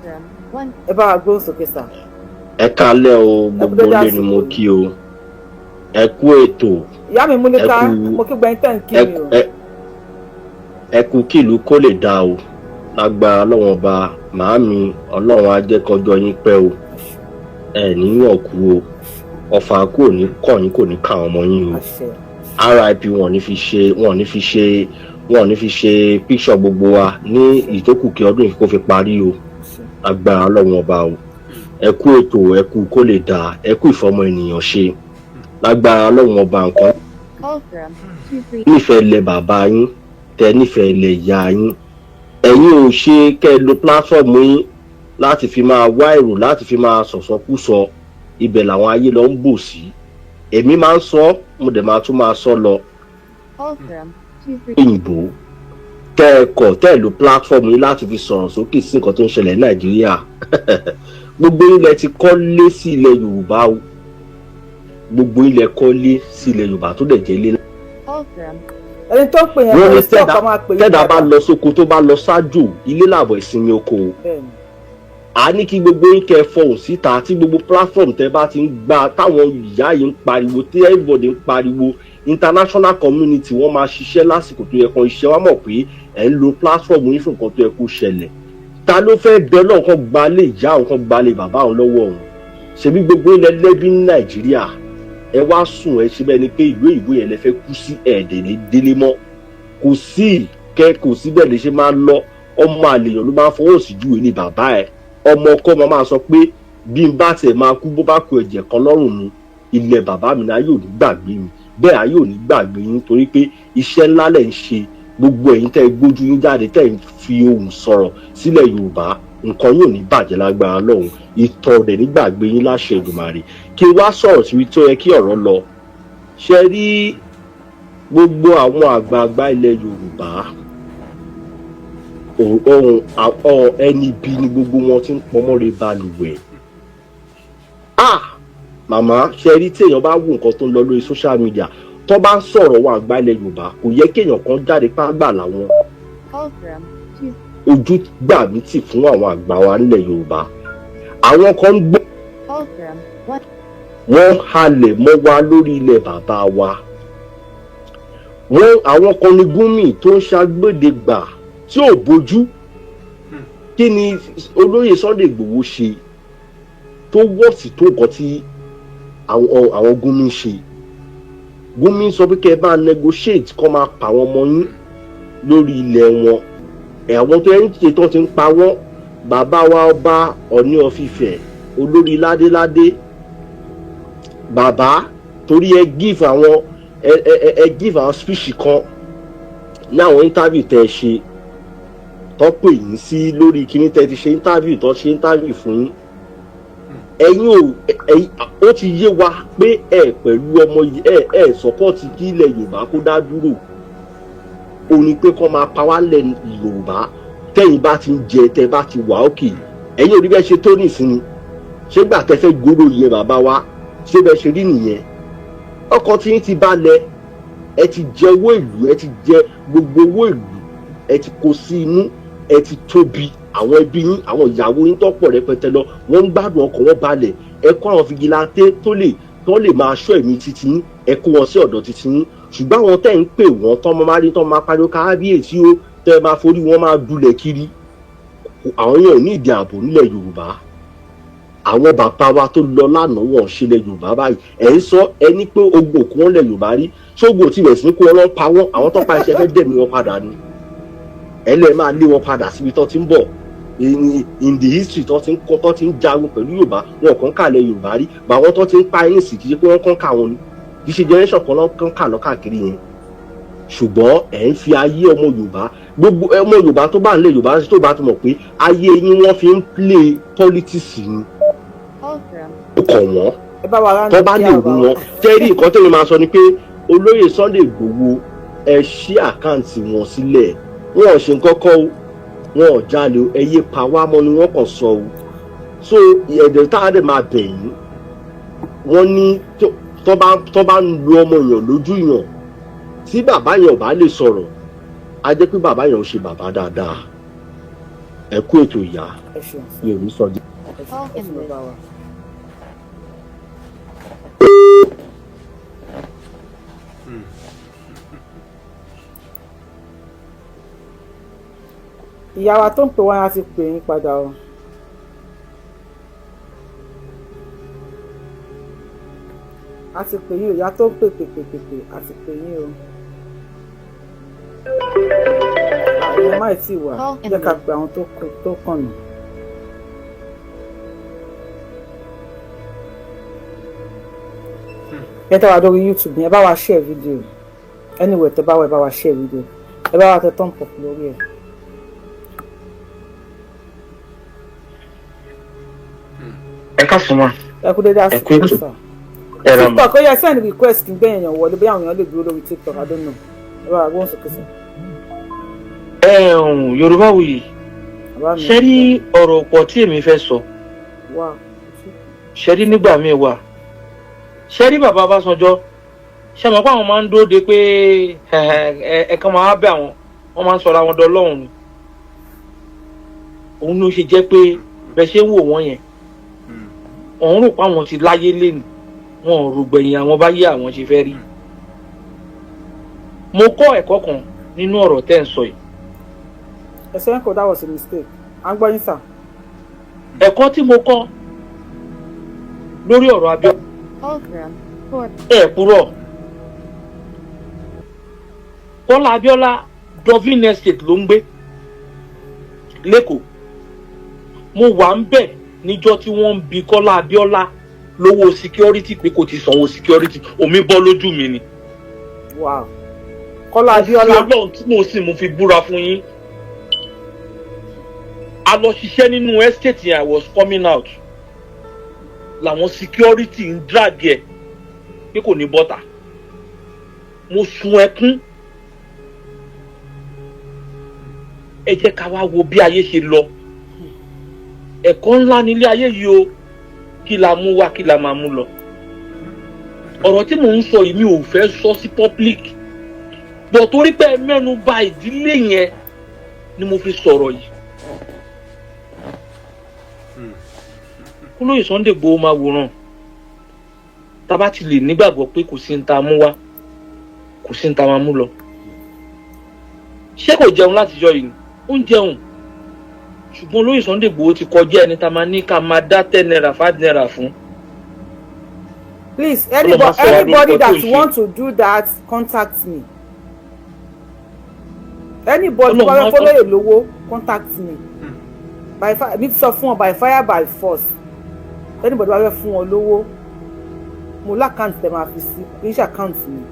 ẹ bá wa gbóhùn sókè sá. ẹ kálẹ́ o gbogbo ilé ni mo kí o ẹ kú ètò ìyá mi múlíká mo kí gbẹ̀yìn tẹ̀ ń kí mi o. ẹ kú kìlú kó lè dá o lágbára Ọlọ́run ọba màámi Ọlọ́run á jẹ́ kọjọ́ yín pẹ́ o ẹ níyàn kú o ọ̀fà kò ní kọ̀ yín kò ní ká àwọn ọmọ yín o RIP wọn ní fi ṣe píṣọ gbogbo wa ní ìtókù kí ọdún yìí kó fi parí o agbára Ọlọ́run ọba o ẹ kú ètò ẹ kú kó lè dá ẹ kú ìfọmọ ènìyàn ṣe lágbára Ọlọ́run ọba nǹkan nífẹ̀ẹ́ ilẹ̀ bàbá yín tẹ nífẹ̀ẹ́ ilẹ̀ ìyá yín ẹ̀yin ò ṣe kẹ́ ẹ lo pílátífọ̀mù yín láti fi máa wá èrò láti fi máa sọ̀sọ́kúsọ ibẹ̀ làwọn ayé lọ ń bò sí èmi máa ń sọ mo dẹ̀ máa tún máa sọ lọ òyìnbó tẹ́ ẹ kọ̀ tẹ́ ẹ lo pílátífọ̀mù yín láti fi sọ̀rọ̀ sókè sí nǹkan tó ń ṣẹlẹ̀ ní Nàìjíríà gbogbo ilẹ̀ ti kọ́lé sí ilẹ̀ Yorùbá o gbogbo ilẹ̀ kọ́lé sí ilẹ̀ Yorùbá tó dẹ̀ jẹ́ ilé ẹni tó ń pè yẹn lórí stọọkì máa pè yẹn tẹ́dá bá lọ sóko tó bá lọ ṣáájú ilé làbọ̀ ìsinmi oko a ní kí gbogbo yín kẹ́ fọhùn síta tí gbogbo platform tẹ́ bá ti ń gbà táwọn ìyá yìí ń pariwo tí everybody ń pariwo international community wọ́n máa ṣiṣẹ́ lásìkò tó yẹ kan iṣẹ́ wa mọ̀ pé ẹ̀ ń lo platform yín fún nǹkan tó yẹ kó ṣẹlẹ̀ ta ló fẹ́ bẹ náà kan gbalé ìyá òun kan gbalé bàbá òun lọ́wọ́ òun ṣebí gbogbo ilẹ̀ lẹ́bí ní Nàìjíríà ẹ wá sùn ẹ ṣe bẹ́ẹ̀ ni pé ìlú òyìnbó yẹn lè fẹ́ kú sí ẹ̀ẹ́dẹ̀ délé mọ́ kò sí kò sí bẹ́ẹ̀ lè ṣe máa lọ ọmọ àlèyàn ló máa fọwọ́ sí júwe ní bàbá ẹ̀ ọmọ ọkọ máa sọ pé bí n bá tẹ̀ máa kú bó bá kó ẹ̀jẹ̀ kan lọ́rùn mi ilẹ̀ bàbá mi náà yóò ní gbàgbé mi bẹ́ẹ̀ á yóò ní gbàgbé yín torí pé iṣẹ́ ńlá lẹ̀ ń ṣe gbogbo ẹ̀yin tẹ́ gbójú yín jáde tẹ́ ń fi ohùn sọ̀rọ̀ sílẹ̀ Yorùbá nǹkan yóò ní bàjẹ́ lágbára Ọlọ́run ìtàn rẹ̀ nígbàgbé yín láṣẹ Èdùmàrè kí wá sọ̀rọ̀ síbi tó yẹ kí ọ̀rọ̀ lọ ṣe rí gbogbo àwọn àgbààgbà ilẹ̀ Yorùbá ẹni bí ni gbogbo wọn ti ń pọnmọ́re balùwẹ̀ màmá ṣe rí téèyàn bá wù nǹkan tó ń lọ lórí social media tó bá ń sọ̀rọ̀ wọn àgbà ilẹ̀ Yorùbá kò yẹ kéèyàn kan jáde pàgbà làwọn ojú gbà mí tì fún àwọn àgbà wa nílẹ̀ Yorùbá àwọn kan ń gbọ́ wọ́n halẹ̀ mọ́ wa lórí ilẹ̀ bàbá wa àwọn kan ní Gúnmi tó ń ṣàgbédegbà tí ò bójú kí ni olóyè Sunday Igboho ṣe tó wọ́ọ̀sì tó nǹkan tí àwọn Gúnmi ṣe Gúnmi sọ pé kẹ́ ẹ bá negotiate kọ́ máa pa àwọn ọmọ yín lórí ilẹ̀ wọn àwọn tó ń ṣe tó ti ń pa wọ́n bàbá wa Ọba Ọọ̀ni of Ifẹ̀ olórí ládéládé bàbá torí ẹ give àwọn speech kan ní àwọn interview tẹ́ ẹ ṣe tó pè yín sí lórí kíní tẹ́ ti ṣe interview tó ṣe interview fún yín ó ti yé wa pé ẹ pẹ̀lú ọmọ ẹ support kí ilẹ̀ Yorùbá kó dá dúró ó ní pé kó máa pa wá lẹ̀ Yorùbá tẹ́yìn bá ti ń jẹ tẹ́ bá ti wà òkè ẹ̀yin ò rí bẹ́ẹ̀ ṣe tó nìsinmi ṣé gbà tẹ́ fẹ́ gbóró yẹ bàbá wa ṣé bẹ́ẹ̀ ṣe rí nìyẹn ọkọ̀ tí yín ti balẹ̀ ẹ ti jẹ owó ìlú ẹ ti jẹ gbogbo owó ìlú ẹ ti kó sí inú ẹ ti tóbi àwọn ẹbí yín àwọn ìyàwó yín tó pọ̀ rẹpẹtẹ lọ wọ́n ń gbádùn ọkọ̀ wọn balẹ̀ ẹ kó àwọn fìgìláńtẹ́ tó lè máa ṣọ́ ẹ̀mí titi yín ẹ kó wọn sí ọ̀dọ̀ titi yín ṣùgbọ́n àwọn tẹ́ ń pè wọ́n tọ́ máa rí tọ́ máa pariwo kábíyèsí ó tẹ́ máa forí wọn máa dulẹ̀ kiri àwọn yẹn ò ní ìdí ààbò nílẹ̀ Yorùbá àwọn bàbá wa tó lọ lánàá wọn ṣe lẹ Yorùbá báyìí ẹ̀ ń sọ ẹni pé ogbò kí wọ́n lẹ Yorùbá rí ṣógbò tí wẹ̀ sí kó wọn lọ pa wọ́n àwọn tó pa iṣẹ́ fẹ́ dẹ̀mí wọn padà ni ẹ lẹ́ẹ̀ máa lé wọn padà síbi tó ti ń bọ̀ in the history tó ti ń jagun pẹ̀lú Yorùbá wọn kàn kàlẹ̀ Yorùbá rí bà wọn tó ti ń pa ẹni sì kì í ṣe pé wọ́n kàn kà wọn ni kì í ṣe generation kan lọ́kàn kà lọ́kàkiri yẹn ṣùgbọ́n ẹ̀ ń fi ayé ọmọ Yorùbá gbogbo ọmọ Yorùbá tó bá ń lé Yorùbá tó bá ti mọ̀ pé ayé yín wọ́n fi ń play politics ni ó kàn wọ́n tó bá lè wù wọ́n tẹ́rí nǹkan tó yẹ máa sọ ni pé olóyè Sunday Igboho ẹ ṣí àkáǹtì wọn sílẹ̀ wọn ò ṣe nǹkan kan o wọn ò jalè o ẹ yé pa wá mọ́ ni wọ́n kàn sọ o so ẹ̀dẹ̀ tá a dẹ̀ máa bẹ̀ yín wọ́n ní tó bá ń lo ọmọ èèyàn lójú yàn tí bàbá yẹn ò bá lè sọ̀rọ̀ á jẹ́ pé bàbá yẹn ò ṣe bàbá dáadáa ẹ kú ètò ìyá mi ò ní sọ di. ìyá wa tó ń pè wọ́n á ti pè yín padà o. a ti pè yín o ìyá tó ń pè a ti pè yín o. àwọn máì tí wà jẹ́ ká pe àwọn tó kàn nù. ẹ tẹ́ wá lórí YouTube yẹn ẹ bá wa share video anyway tẹ́ bá wà ẹ bá wa share video ẹ bá wa tẹ thumb up lórí ẹ̀. ẹ ká sùn mọ́. ẹ kú dédé àsìkò ìsà. TikTok ó yẹ send request kí n gbé èèyàn wọlé bí àwọn èèyàn lè dúró lórí TikTok I don't know ẹ bá gbóhùn sókè sí. Yorùbá Wuyi ṣe rí ọ̀rọ̀ pọ̀ tí èmi fẹ́ sọ ṣe rí nígbà míì wà ṣe rí bàbá Ọbásanjọ́ ṣe mọ̀ pé àwọn máa ń dóde pé ẹ̀kan máa bẹ̀ àwọn wọ́n máa ń sọ̀rọ̀ àwọn dọ́lọ́hùn ni òun ló ṣe jẹ́ pé bẹ́ẹ̀ ṣe ń wò wọ́n yẹn òun rò pé àwọn ti láyé lẹ́nu wọn ò rò gbẹ̀yìn àwọn bá yé àwọn ṣe fẹ́ rí. mo kọ́ ẹ̀kọ́ kan nínú ọ̀rọ̀ tẹ́ ń sọ yìí. ẹ ṣe ń kó that was a mistake à ń gbọ́ yín sà. ẹ̀kọ́ tí mo kọ́ lórí ọ̀rọ̀ Abíọ́lá purọ́ Kọ́lá Abíọ́lá Dovin Estate ló ń gbé lẹ́kọ̀ọ́ mo wà ń bẹ̀ níjọ́ tí wọ́n ń bi Kọ́lá Abíọ́lá lówó security pé kò ti sanwó security omi bọ́ lójú mi ni. wow Kọ́lá Abíọ́lá Ọlọ́run tí mo sì mo fi búra fún yín a lọ ṣiṣẹ́ nínú estate yẹn I was coming out làwọn security ń drag ẹ̀ pé kò ní bọ́tà mo sun ẹkún ẹ jẹ́ ká wá wo bí ayé ṣe lọ ẹ̀kọ́ ńlá nílé ayé yìí o kí la mú wá kí la máa mú lọ ọ̀rọ̀ tí mò ń sọ yìí mi ò fẹ́ sọ sí public bọ̀ torí pé mẹ́nu bà ìdílé yẹn ni mo fi sọ̀rọ̀ yìí Olóyè Sunday Igboho máa wòran tá bá ti lè nígbàgbọ́ pé kò sí ní ta mú wá kò sí ní ta máa mú lọ ṣé kò jẹun látijọ́ yìí ni ó ń jẹun ṣùgbọ́n Olóyè Sunday Igboho ti kọjá ẹni tá máa ní ká máa dá 10 naira 5 naira fún. Please anybody that want to do that contact me. Anybody tó bá fẹ́ fọ́lọ́yè lówó contact me. By fire mi sọ fún ọ by fire by force. Anybody tó bá fẹ́ fún ọ lówó mo l'account tẹ́ máa fi sí kì í ṣe account mi.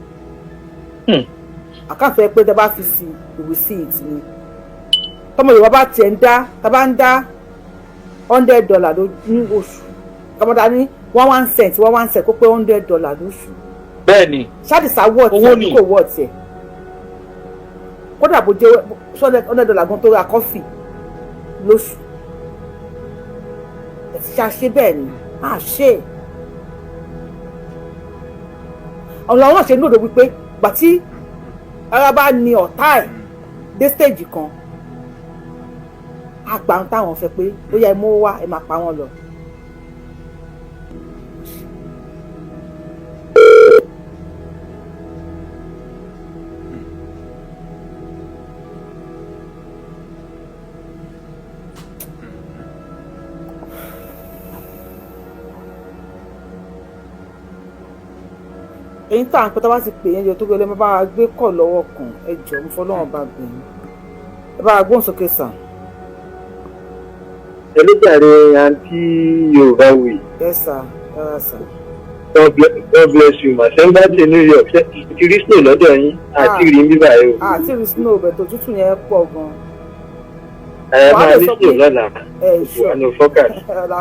Account ẹ pé tẹ́ bá fi sí you will see it ni. Tọ́mọ Yorùbá bá tiẹ̀ ń dá tá bá ń dá $100 ní oṣù kọ́mọdá ní 1 cent kó pé $100 lóṣù. Bẹ́ẹ̀ni. Ṣáàdìsá wọ́ọ̀tì ẹ̀ kò wọ́ọ̀tì ẹ̀ kódà bó jẹ́ $100 gan tó ra kọ́fì lóṣù ẹ ti ṣàṣe bẹ́ẹ̀ ni à ṣe ọ̀nà náà ṣe ní òdo wípé gbà tí ara bá ní ọ̀tá ẹ̀ dé stage kan àgbà ń táwọn fẹ́ pé ó yẹ mú wá ẹ máa pa wọ́n lọ. èyí tá à ń pẹ́ tá bá ti pè yẹn jọ tó gbé lẹ́mọ́ bá wa gbé kọ̀ lọ́wọ́ kan ẹ jọ̀ọ́ mo fọlọ́run bá gbé yín ẹ bá wa gbóhùn sókè sàn. Ẹlẹ́jàre àǹtí Yorùbá Wuyi. Yes sir, yes sir. God bless you ma. Sẹ́ńdá ti New York ti rí snow lọ́dọ̀ yín àti rí bíbá yìí o. Àti rí snow bẹ̀ tó tútù yẹn pọ̀ gan. Ẹ máa ní snow lọ́la. Wà ní focus.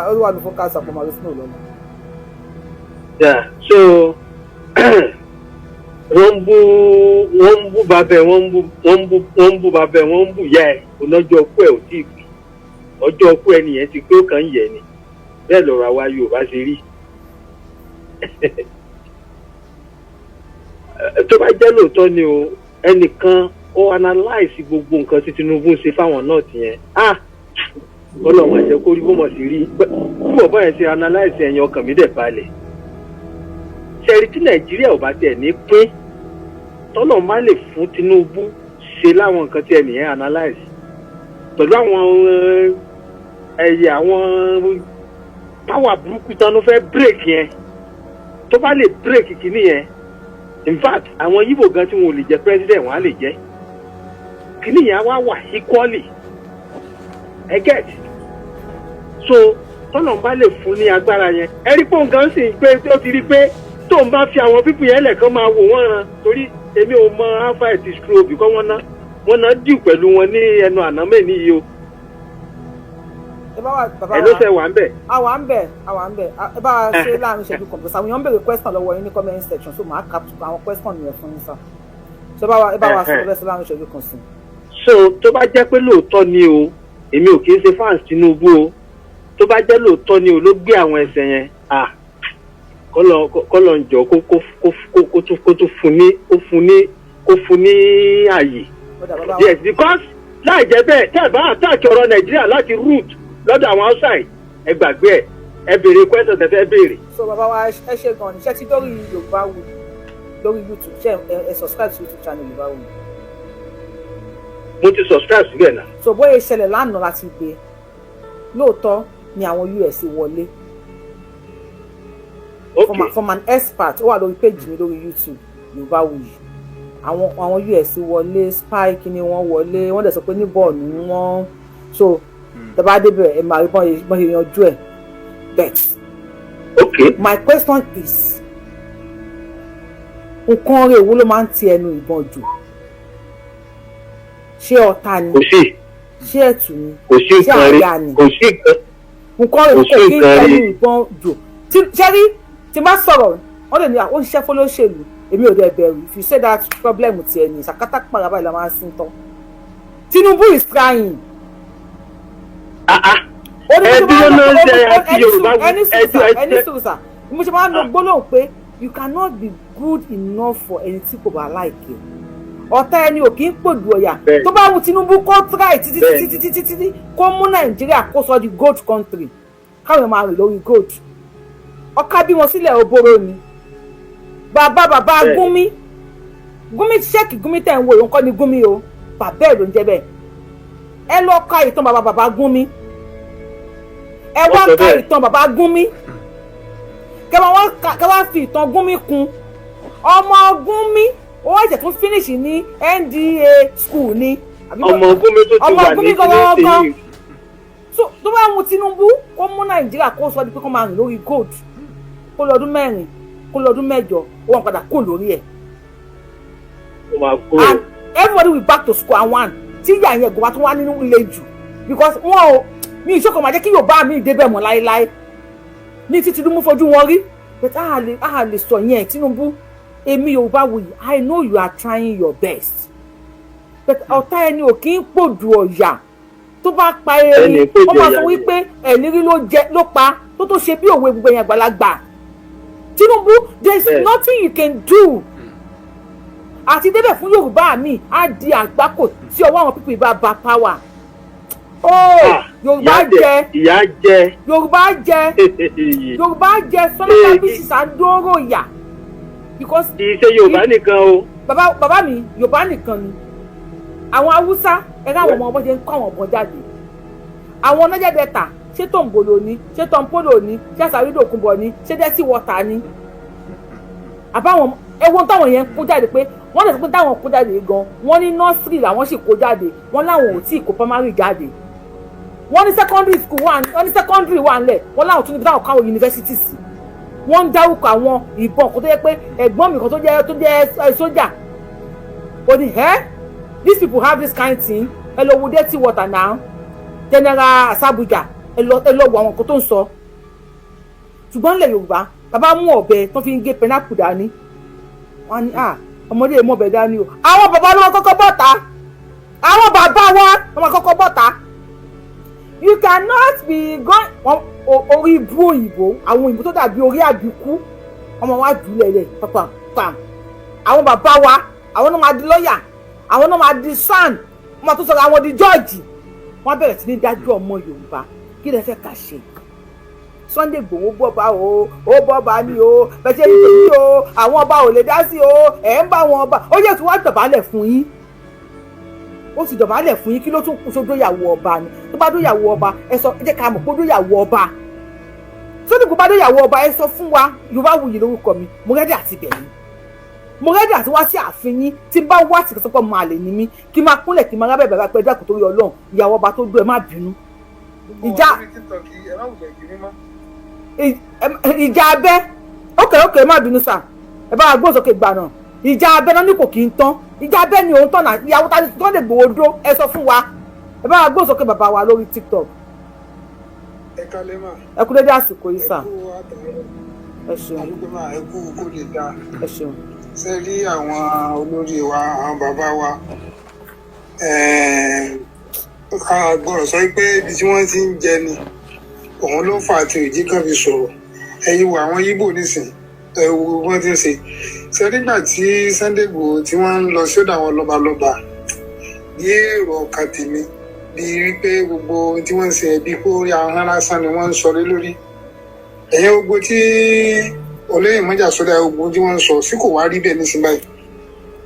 Ó wà ní focus àpò máa rí snow lọ́la. Yeah, so wọ́n ń bú babẹ̀ wọ́n ń bú babẹ̀ wọ́n ń bú ìyá ẹ̀ onájọ́ ọkú ẹ̀ ò tí ì pè ọjọ́ ọkú ẹ̀ nìyẹn ti pé ó kàn ń yẹ̀ ni bẹ́ẹ̀ lọ́rọ̀ àwa Yorùbá ṣe rí. Tó bá jẹ́ lóòótọ́ ni o ẹnìkan ó analyse gbogbo nǹkan tí Tinubu ń ṣe fáwọn náà tìyẹn Ọlọ́run àjẹ́ kó rí bó mọ̀ sí rí bí bọ̀bọ̀ yẹn ṣe analyse ẹ̀yìn ọkàn mi dẹ̀ balẹ̀. Ṣẹ́rí tí Nàìjíríà ò bá tẹ̀ ní pín tọ́lọ̀ má lè fún Tinubu ṣe láwọn nǹkan tí ẹnìyẹn analyse pẹ̀lú àwọn ẹ̀yẹ àwọn power burúkú tán ló fẹ́ break yẹn tó bá lè break kìíní yẹn in fact àwọn Yíbò gan tí wọn ò lè jẹ president wọn á lè jẹ kìíní yẹn á wá wà equally ẹ get so tọ́lọ̀ bá lè fún ní agbára yẹn ẹ rí pọ́n gan sì pé ó ti rí pé tó ń bá fi àwọn pípù yẹn lẹ̀kan máa wò wọ́n ran torí èmi ò mọ alpha àti screw because wọ́n ná dì pẹ̀lú wọn ní ẹnu àná mẹ́ni yìí o. ẹ ló ṣe wà ń bẹ̀. àwa ń bẹ̀ ẹ bá wa ṣe láàrin ìṣẹ́jú kan pẹ̀sẹ̀ àwọn èèyàn ń béèrè question lọ́wọ́ yín ní comment section so màá kà àwọn question yẹn fún yín sá so ẹ bá wa sọ bẹ́ẹ̀ sí láàrin ìṣẹ́jú kan sí. so tó bá jẹ́ pé lóòótọ́ ni o èmi ò kì í ṣe fans Tinubu o tó bá jẹ́ lóòótọ́ ni o ló gbé àwọn ẹsẹ̀ yẹn kọ́lọ̀ ń jọ kó tún fún ní ààyè. Yes, because láì jẹ́ bẹ́ẹ̀ tẹ́ ẹ̀ bá àtàkì ọ̀rọ̀ Nàìjíríà láti root lọ́dọ̀ àwọn outside ẹ gbàgbé ẹ béèrè question tẹ́ fẹ́ béèrè. So bàbá wa ẹ ṣe gan ni ṣé ti lórí Yorùbá Wuyi lórí YouTube ṣé ẹ subscribe sí YouTube channel Yorùbá Wuyi. Mo ti subscribe síbẹ̀ náà. So bóyá ìṣẹ̀lẹ̀ lánàá láti gbé lóòótọ́ ni àwọn US wọlé. Okay. From an expert ó wà lórí page mi lórí YouTube Yorùbá Wuyi àwọn US wọlé spy kíni wọ́n wọlé wọ́n dẹ̀ sọ pé ní bọ́ọ̀lù wọ́n so tẹ́bá débẹ̀ ẹ̀ máa rí bọ́n ṣe yanjú ẹ̀ bet. Okay. My question is nǹkan rẹ̀ wo ló máa ń ti ẹnu ìbọn jù ṣé ọ̀tá ni kò sí ṣé ẹ̀tù ni kò sí ṣé àyà ni kò sí nǹkan rẹ̀ kò kí ń tẹnu ìbọn jù ṣẹ́rí tí bá sọ̀rọ̀ wọ́n lè ní àwọn òṣìṣẹ́ fọlọ́ṣèlú èmi ò dẹ̀ bẹ̀rù if you say that problem ti ẹni ṣàkátà pàrọ̀ ìlànà máa ń sin tán Tinubu is trying. ẹbí ló ló ń jẹ àti Yorùbá ẹni sùúrù mo ṣe máa ń lo gbólóhùn pé you cannot be good enough for ẹni tí kò bá láìkè ọ̀tá ẹni ò kí ń pòdù ọ̀yà tó bá wù Tinubu kó try títí kó mú Nàìjíríà kó sọ di gold country káwọn máa rìn lórí gold ọkà bí wọn sílẹ̀ òbóró ni bàbá Gúnmi ṣẹ́ẹ̀kì Gúnmi tẹ̀ ń wo ìwọ̀n kọ́ ni Gúnmi o bàbá ẹ̀ ló ń jẹ́ bẹ́ẹ̀ ẹ lọ ka ìtàn bàbá Gúnmi ẹ wá ka ìtàn bàbá Gúnmi kẹ wá fi ìtàn Gúnmi kún ọmọ Gúnmi ó wá ìṣẹ̀ tún finish ní NDA school ni ọmọ Gúnmi tó ti wà ní gangan so tó bá mú Tinubu kó mú Nàìjíríà kó sọ di pé kó máa rìn lórí gold kó lọ́dún mẹ́rin kó lọ́dún mẹ́jọ ó wọ́n padà kó lórí ẹ̀. And everybody will back to square one tí ìyá yẹn gbọ́dọ̀ tó wá nínú ilé jù because wọn ò ní ìṣòkò máa jẹ́ kí Yorùbá mi débẹ̀ mọ́ láéláé ní títí Tinubu fojú wọn rí but a lè sọ yẹn Tinubu èmi Yorùbá Wuyi I know you are trying your best but ọ̀tá ẹni ò kí ń pòdù ọ̀yà tó bá pa erin ó máa sọ wípé ẹ̀nírí ló pa tó ṣe bí òwe gbogbo yẹn àgbàlagbà Tinubu there is nothing you can do àti débẹ̀ fún Yorùbá mi á di àgbákò tí ọwọ́ àwọn pípì bá ba power Yorùbá jẹ sọlá bí sísàdóró yà because kì í ṣe Yorùbá nìkan o bàbá mi Yorùbá nìkan ni àwọn Haúsá ẹ̀rọ àwọn ọmọ ọmọ ṣe ń kọ́ àwọn ọmọ jáde àwọn Niger Delta ṣé Tòǹbòlò ni ṣé Tòǹpólò ni ṣé Àsàrídòkúnbọ̀ ni ṣé Dẹ́sí wọ́tà ni àbáwọn ewo táwọn yẹn kó jáde pé wọ́n lè sọ pé táwọn kó jáde gan wọ́n ní nursery làwọn sì kó jáde wọ́n láwọn ò tí ì kó primary jáde wọ́n ní secondary school wọ́n ní secondary wà nílẹ̀ wọ́n láwọn tún níbi táwọn káwọn university sí wọ́n ń dárúkọ àwọn ìbọn kan tó yẹ pé ẹ̀gbọ́n mi kan tó jẹ́ sójà ó ní these people have this kind thing ẹ lọ wo dirty water now general asabuja ẹ lọ wo àwọn kan tó ń sọ ṣùgbọ́n ilẹ̀ yorùbá bàbá mú ọ̀bẹ tó fi ń gé pẹ́nápù dání wọ́n ní ọmọdé mú ọ̀bẹ dání o àwọn bàbá ló kọ́kọ́ bọ́ta àwọn bàbá wa ló máa kọ́kọ́ bọ́ta you cannot be gone orí ibú òyìnbó àwọn òyìnbó tó dàbí orí àbíkú ọmọ wa jùlẹ̀ pàm àwọn bàbá wa àwọn náà máa di lọ́ọ̀yà àwọn náà máa di sàn wọ́n máa tún sọ̀rọ̀ àwọn di jọ́ọ̀jì wọ́n bẹ̀rẹ̀ sí ní dájú ọmọ yorùbá kí lẹ fẹ́ ká ṣe Sunday Igboho bọ́ba ó bọ́ba ni o bẹ́ẹ̀ ní tèmi o àwọn ọba ò lè dá sí o ẹ̀ ń bá wọn ọba ó yẹ kí wọ́n dọ̀bálẹ̀ fún yín ó sì dọ̀bálẹ̀ fún yín kí ló tún kú sódóyàwó ọba ni tó bá dóyàwó ọba ẹ sọ ẹ jẹ́ ká mọ̀ pé dóyàwó ọba Sunday Igboho bá dóyàwó ọba ẹ sọ fún wa Yorùbá Wuyi lórúkọ mi mo rẹ́dí àti bẹ̀rẹ̀ mo rẹ́dí àti wá sí ààfin yín tí n bá wá sí kẹsàn-án máa lè ní mí kí n máa kúnlẹ̀ kí n máa rábẹ̀ bẹ̀rẹ̀ pẹ́ dákun torí Ọlọ́run ìyàwó ọba tó dún ẹ má bínú ìjà abẹ́ ókè má bínú sà ẹ bá wa gbọ́n sókè gbà náà ìjà abẹ́ náà ní kò kí ń tán ìjà abẹ́ ni òun tán náà ìyàwó ta ni Sunday Igboho dó ẹ sọ fún wa ẹ bá wa gbọ́n sókè bàbá wa lórí TikTok ẹ kálẹ́ mà ẹ kú dédé àsìkò yìí sà ẹ ṣeun ẹ kú kó lè dá ẹ ṣeun ṣe rí àwọn olórí wa àwọn bàbá wa ká gbọ́dọ̀ sọ pé ibi tí wọ́n ti ń jẹ ni òun ló fà á tí òjì kan fi sọ̀rọ̀ ẹ̀yin wo àwọn Yíbò nísìn ẹ̀wù wọ́n ti ń ṣe ṣe nígbà tí Sunday Igboho tí wọ́n ń lọ sódà àwọn lọ́balọ́ba ní èrò ọkàn tèmi bíi wípé gbogbo tí wọ́n ń ṣe ẹbí kó rí ahọ́n lásán ni wọ́n ń sọ lé lórí ẹ̀yin gbogbo tí olóyè mọ́jà sódà gbogbo tí wọ́n ń sọ sí kò wá rí bẹ́ẹ̀ nísìn báyìí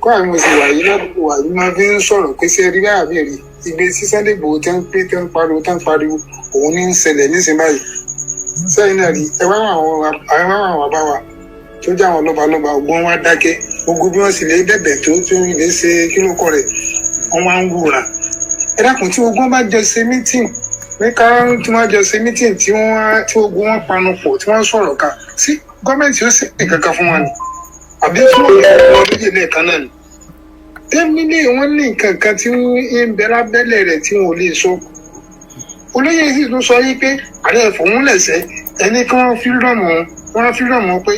kó àwọn mo sì wà yìí ládùúgbò wà yìí máa fi ń sọ̀rọ̀ pé ṣé rí báyà bí rí ìgbé tí Sunday Igboho tẹ́ ń pé tẹ́ ń pariwo òun ní ń ṣẹlẹ̀ nísìn báyìí sẹ́yìn náà rí ẹ wá àwọn bàbá wa tó jẹ́ àwọn lọ́balọ́ba ògbọ́n wa dákẹ́ gbogbo bí wọ́n sì lè bẹ̀bẹ̀ tó lè ṣe kílókọ rẹ̀ wọ́n wá ń wúra ẹ dákun tí ogun bá jọ ṣe mítìn ní ká tí wọ́n jọ ṣe mítìn tí ogun wọn panu pọ̀ tí wọ́n sọ̀rọ̀ ká sí gọ́ọ̀mẹ̀ntì ó sì kankan fún wọn ni àbí fún ọdún yìí lẹ́ẹ̀kan náà ni tẹ́mílẹ̀ wọ́n ní nǹkan kan tí ń bẹ lábẹ́lẹ̀ rẹ̀ tí wọn ò lè sọ olóyè sì tún sọ yìí pé ààrẹ ẹ̀fọ̀hún lẹ̀sẹ̀ ẹni kí wọ́n fírọ̀mù pé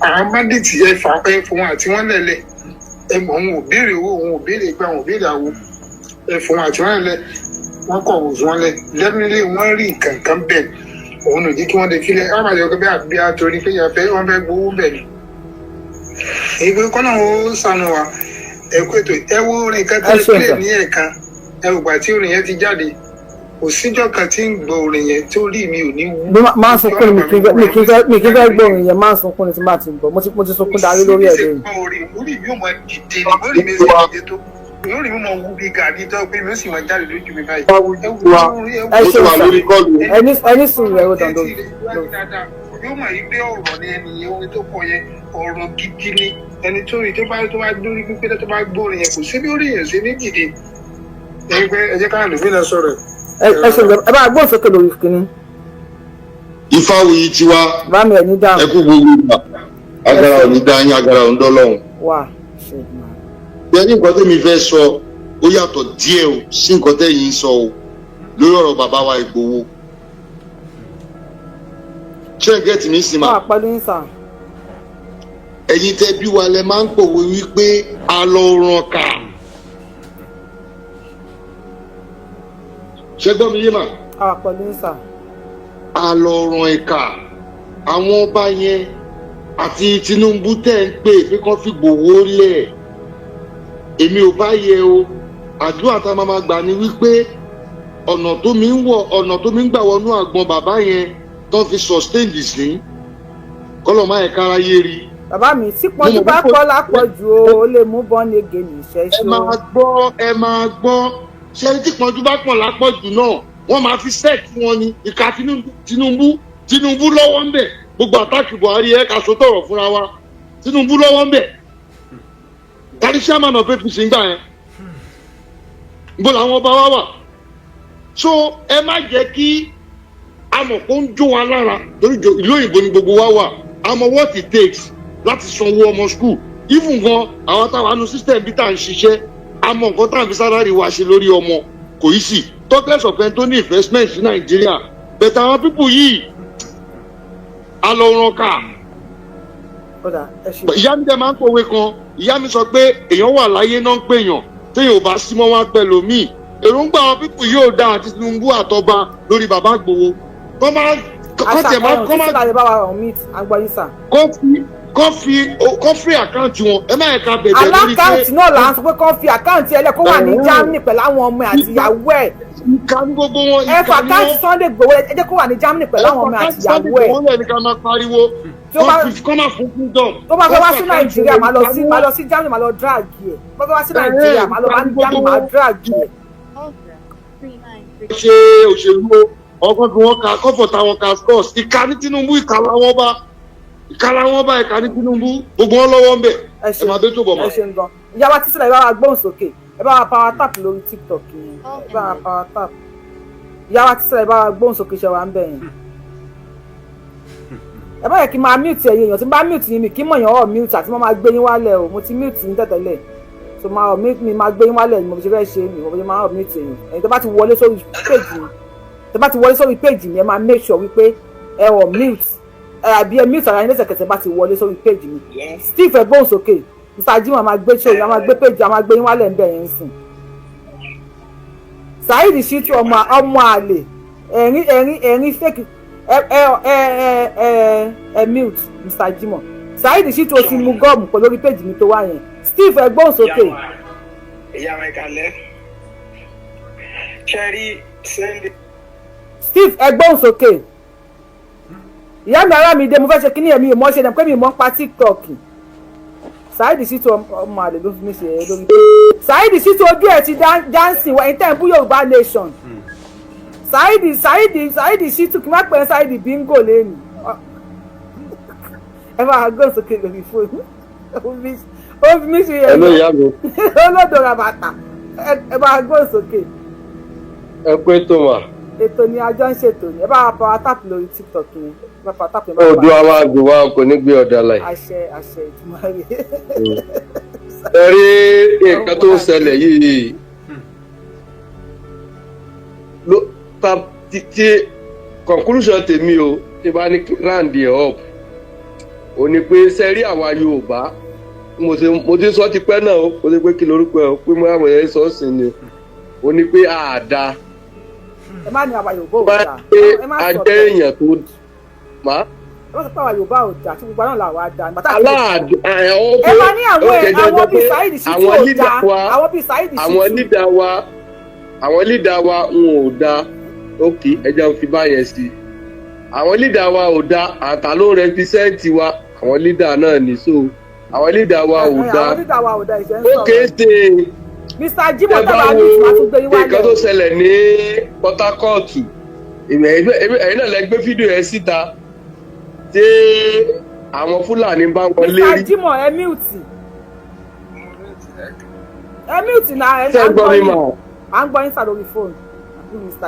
àwọn báńdíìtì ẹ̀fà ẹ̀fọ̀hún àti wọ́n lẹ̀lẹ̀ ẹ̀mọ̀ òun ò béèrè owó òun ò béèrè ìgbà òun ò béèrè àwo ẹ̀fọ̀hún àti wọ́n lẹ̀ wọ́n kọ̀ òfin wọn lẹ̀ lẹ́mílẹ̀ wọ́n rí nǹkan kan bẹ̀ òun ò jẹ́ kí wọ́n lè filẹ̀ ábàjọ́ pé àbí àtòrí pé wọ́n fẹ́ gbowó bẹ̀ ni. èyí pé kọ́nà ó sànù wa ẹ̀kú ètò ẹ̀wọ́ orin kan tó lè ní ẹ̀ka ẹ̀wùgbà tí orin yẹn ti jáde kò síjọ́ kan tí ń gbọ́ orin yẹn tó rí mi ò ní wú. máa ń sunkún mi kí n fẹ́ gbọ́ orin yẹn máa ń sunkún ni tí máa ti gbọ́ mo ti sunkún darí lórí ẹ̀ lórí. orí mi ò mọ dìde ní orí mi sì dìde tó orí mi mọ wú bí gàdí tó pé mi ó sì mọ jáde lójú mi báyìí. ẹ ṣe ẹni sùn rẹ ó dàn lórí. yóò mọ̀ yìí pé ọ̀rọ̀ ni ẹnìyẹn orin tó kọ yẹn ọ̀rọ̀ gidi ni ẹni tó rí tó bá lórí pípé tó bá gbórin yẹn kò sí bí orí yẹn ṣe ní dìde. ẹ jẹ́ ká lè fi lọ sọ̀rọ̀ ẹ ṣe ẹ bá gbọ́n sókè lórí kìíní. Ifá Wuyi tiwa bá mi ẹ̀ ní dáhùn. ẹ kú gbogbo ìgbà agara ò ní dá yín agara ò ń dọ́lọ́hùn. wà ṣe bí ẹni nǹkan tẹ́mi fẹ́ sọ ó yàtọ̀ díẹ̀ o sí nǹkan tẹ́yìn sọ o lórí ọ̀rọ̀ bàbá wa Ìgbòho. ṣé ẹ gẹ́tì mi sì máa. pẹ̀lú ń sàn. ẹ̀yin tẹ́ bí wa lẹ máa ń pòwe wípé a lọ ràn ká. ṣé gbọ́ mi yé mà. pẹ̀lú ń sàn. a lọ ràn ẹ̀ka àwọn ọba yẹn àti Tinubu tẹ̀ ń pè pé kán fi Ìgbòho lẹ̀ èmi ò bá yẹ o àdúrà tá a máa gbà ní wípé ọ̀nà tó mi ń gbà wọnú àgbọn bàbá yẹn tó fi sustain sí kọ́lọ̀ máa ẹ̀ka ara yé rí. bàbá mi tí pọ́njú bá pọ́ lápọ̀jù o ó lè mú bọ́ọ̀nì ege ní ìṣẹ́ṣẹ́. ẹ máa gbọ́ ṣé tí pọ́njú bá pọ̀ lápọ̀jù náà wọ́n máa fi set wọn ni ìka Tinubu lọ́wọ́ ń bẹ̀ gbogbo àtàkì Buhari ẹ̀ ká so tọ̀rọ̀ fúnra wa Tinubu lọ́wọ́ ń bẹ̀ tàbí chairman of APC ń gbà yẹn bó làwọn ọba wa wà so ẹ má jẹ́ kí àmọ̀ kó ń jó wa lára torí ìlú òyìnbó ni gbogbo wa wà àmọ̀ what it takes láti sanwó ọmọ school even gan àwọn táwọn anú system bí tá à ń ṣiṣẹ́ àmọ̀ nǹkan tá à ń fi sálárì wa ṣe lórí ọmọ kò yí sí talkless of ẹni tó ní investment sí Nàìjíríà bẹ̀tẹ̀ àwọn pípù yìí alọ́run ká. ìyá mi dẹ̀ máa ń pòwe kan ìyá mi sọ pé èèyàn wà láyé náà ń pèèyàn téèyàn ò bá sí mọ́ wọn pẹ̀lú míì èròǹgbà àwọn pípù yóò dá àti Tinubu àtọba lórí bàbá Ìgbòho kọ́ máa kọ́ fi àkáǹtì wọn ẹ má yẹ ká bẹ̀bẹ̀ lórí pé. alákáǹtì náà là ń sọ pé kọ́ fi àkáǹtì ẹlẹ́ kó wà ní Germany pẹ̀lú àwọn ọmọ àti ìyàwó ẹ̀. ìka ní gbogbo wọn ẹ fà àkáǹtì Sunday Igboho ẹ jẹ́ kó wà ní Germany pẹ̀lú àwọn ọmọ àti ìyàwó ẹ̀. Sunday Igboho lẹ́ni ká máa pariwo kọ́ máa fún freedom. tó bá fẹ́ wá sí Nàìjíríà máa lọ sí Germany máa lọ drag ẹ̀ tó bá fẹ́ wá sí Nàìjíríà máa lọ bá ní Germany máa drag ẹ̀. ṣe òṣèlú ọkọ̀ tí wọ́n ka kọ́fọ̀ táwọn ka scores ìka ní Tinubu ìka làwọn bá ìka ní Tinubu gbogbo wọn lọ́wọ́ ń bẹ̀ ẹ máa dé tó bọ̀ mọ́. ẹ ṣe ń gan ìyá wa títí náà ẹ bá wa gbóhùn sókè ẹ bá wa power tap lórí TikTok yẹn ẹ bá wa power tap ìyá wa títí náà ẹ bá wa gbóhùn sókè ṣe wa ń bẹ̀ yẹn ẹ bá yẹ kí n máa mute ẹ̀yin èèyàn tí n bá mute yín mi kí n mọ̀ yàn ọ̀ mute àti mo máa gbé yín wálẹ̀ o mo ti mute yín tẹ̀tẹ̀lẹ̀ so máa ọ̀ mute mi máa gbé yín wálẹ̀ mo ṣe fẹ́ ṣe mi mo ṣe máa ọ̀ mute ẹ̀yin ẹ̀yin tó bá ti wọlé sórí page mi tó bá ti wọlé sórí page mi ẹ máa make sure wípé ẹ ọ̀ mute àbí ẹ mute ara yín lẹ́sẹ̀kẹsẹ̀ bá ti wọlé sórí page mi Steve ẹ gbóhùn sókè Mr. Jimoh máa gbé show yín a máa gbé page a máa gbé yín wálẹ̀ ń bẹ̀ yẹn sìn Saheed Shittu ọmọ àlè ẹ̀rín fake mute Mr. Jimoh Saheed Shittu ti mu gọ́ọ̀mù pẹ̀lú orí page mi tó wá yẹn Steve ẹ gbóhùn sókè. ìyá mi kalẹ̀ cherry Sunday. Steve ẹ gbóhùn sókè ìyá mi ará mi dé mo fẹ́ ṣe kíní ẹ̀mí ìmọ̀ ṣe dẹ̀ pé mi ìmọ̀ pa TikTok Saheed Shittu ọmọ àlè ló fi mí ṣe lórí pé Saheed Shittu ojú ẹ̀ ti dancing wẹ̀ ní bú Yorùbá nation Saheed Shittu kí n má pè é Saheed bingo lẹ́nu ẹ máa gbọ́ sókè lórí fóònù ó fi mí ṣe yẹn olódò ra bàtà ẹ máa gbọ́ sókè. ẹ pé tó mà. ètò ni àjọ ń ṣètò ni ẹ bá wa power tap lórí TikTok yẹn ẹ bá power tap yẹn. odò àwọn àgbò wa kò ní gbé ọ̀dà láì. àṣẹ ìtumọ̀ rẹ̀. ẹ rí nǹkan tó ń ṣẹlẹ̀ yìí ló ta ti conclusion tèmi o tí bá ní round it up ò ní pé sẹ́rí àwa Yorùbá mo ti sọ ti pẹ́ náà o kò sí pé kí lorúkọ ẹ pé mo àwọn ẹ̀yẹ sọ sí ni ò ní pé àdá. ẹ má ní àwa Yorùbá ò dáa ẹ má sọ pé èèyàn tó má. ẹ má sọ pé àwa Yorùbá ò dáa tí gbogbo náà là wá dáa. aláàdé ẹ má ní àwọn bíi Saheed Shittu ò dáa àwọn bíi Saheed Shittu. àwọn lídà wa ń ò dáa ókè ẹja ń fi báyẹn sí àwọn lídà wa ò dáa àtà ló rẹpísẹ́ǹtì wa àwọn lídà náà ní so àwọn lídà wa ò dáa ókè ṣe. Mr. Jimoh tábà ní ìtura tó gbé yín wálé. nǹkan tó ṣẹlẹ̀ ní Port Harcourt ẹ̀yin náà lẹ gbé fídíò yẹn síta tí àwọn Fúlàní bá wọn lérí. Mr. Jimoh ẹ mute náà ẹ à ń gbọ́ yín sá lórí fóònù.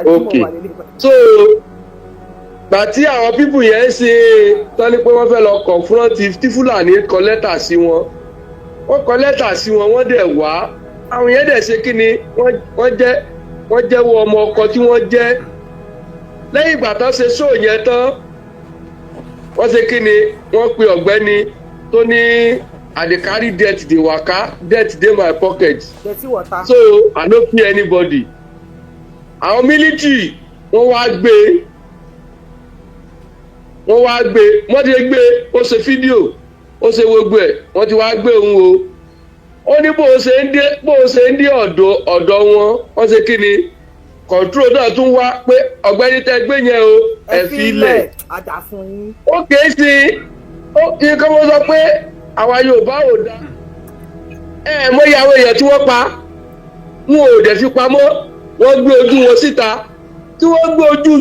ok so gbàtí àwọn pípù yẹn ṣe tán ni pé wọ́n fẹ́ lọ confront tí Fúlàní kọ lẹ́tà sí wọn wọ́n kọ lẹ́tà sí wọn wọ́n dẹ̀ wá àwọn yẹn dẹ̀ ṣe kí ni wọ́n jẹ́wọ́ ọmọ ọkọ tí wọ́n jẹ́ lẹ́yìn ìgbà tán ṣe show yẹn tán wọ́n ṣe kí ni wọ́n pe ọ̀gbẹ́ni tó ní I dey carry debt dey waka debt dey my pocket so I no fear anybody àwọn military wọ́n wá gbé wọ́n ti gbé ó ṣe fídíò ó ṣe gbogbo ẹ̀ wọ́n ti wá gbé òun o ó ní bó o ṣe ń dé ọ̀dọ̀ wọn wọ́n ṣe kí ni control náà tún wá pé ọ̀gbẹ́ni tẹ́ gbé yẹn o ẹ fi ilẹ̀ ó kéé sí nǹkan mo sọ pé àwa Yorùbá ò dá mọ iye àwọn èèyàn tí wọ́n pa wọn ò dẹ̀ fi pamọ́ wọ́n gbé ojú wọn síta tí wọ́n gbé ojú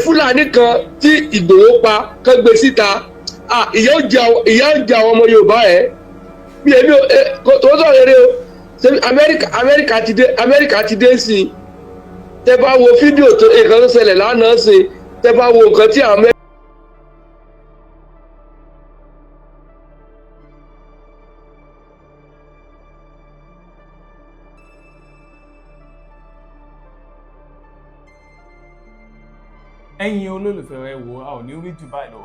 Fúlàní kan tí Ìgbòho pa kán gbé síta ìyá ń jẹ àwọn ọmọ Yorùbá ẹ̀ bí èmi tó sọ̀rọ̀ rere o ṣe Amẹ́ríkà ti dé sí i tẹ bá wo fídíò tó nǹkan tó ṣẹlẹ̀ lánàá ṣe tẹ bá wo nǹkan tí àwọn ẹ̀yin olólùfẹ́ ẹ wò a ò ní rí jù báyìí lọ.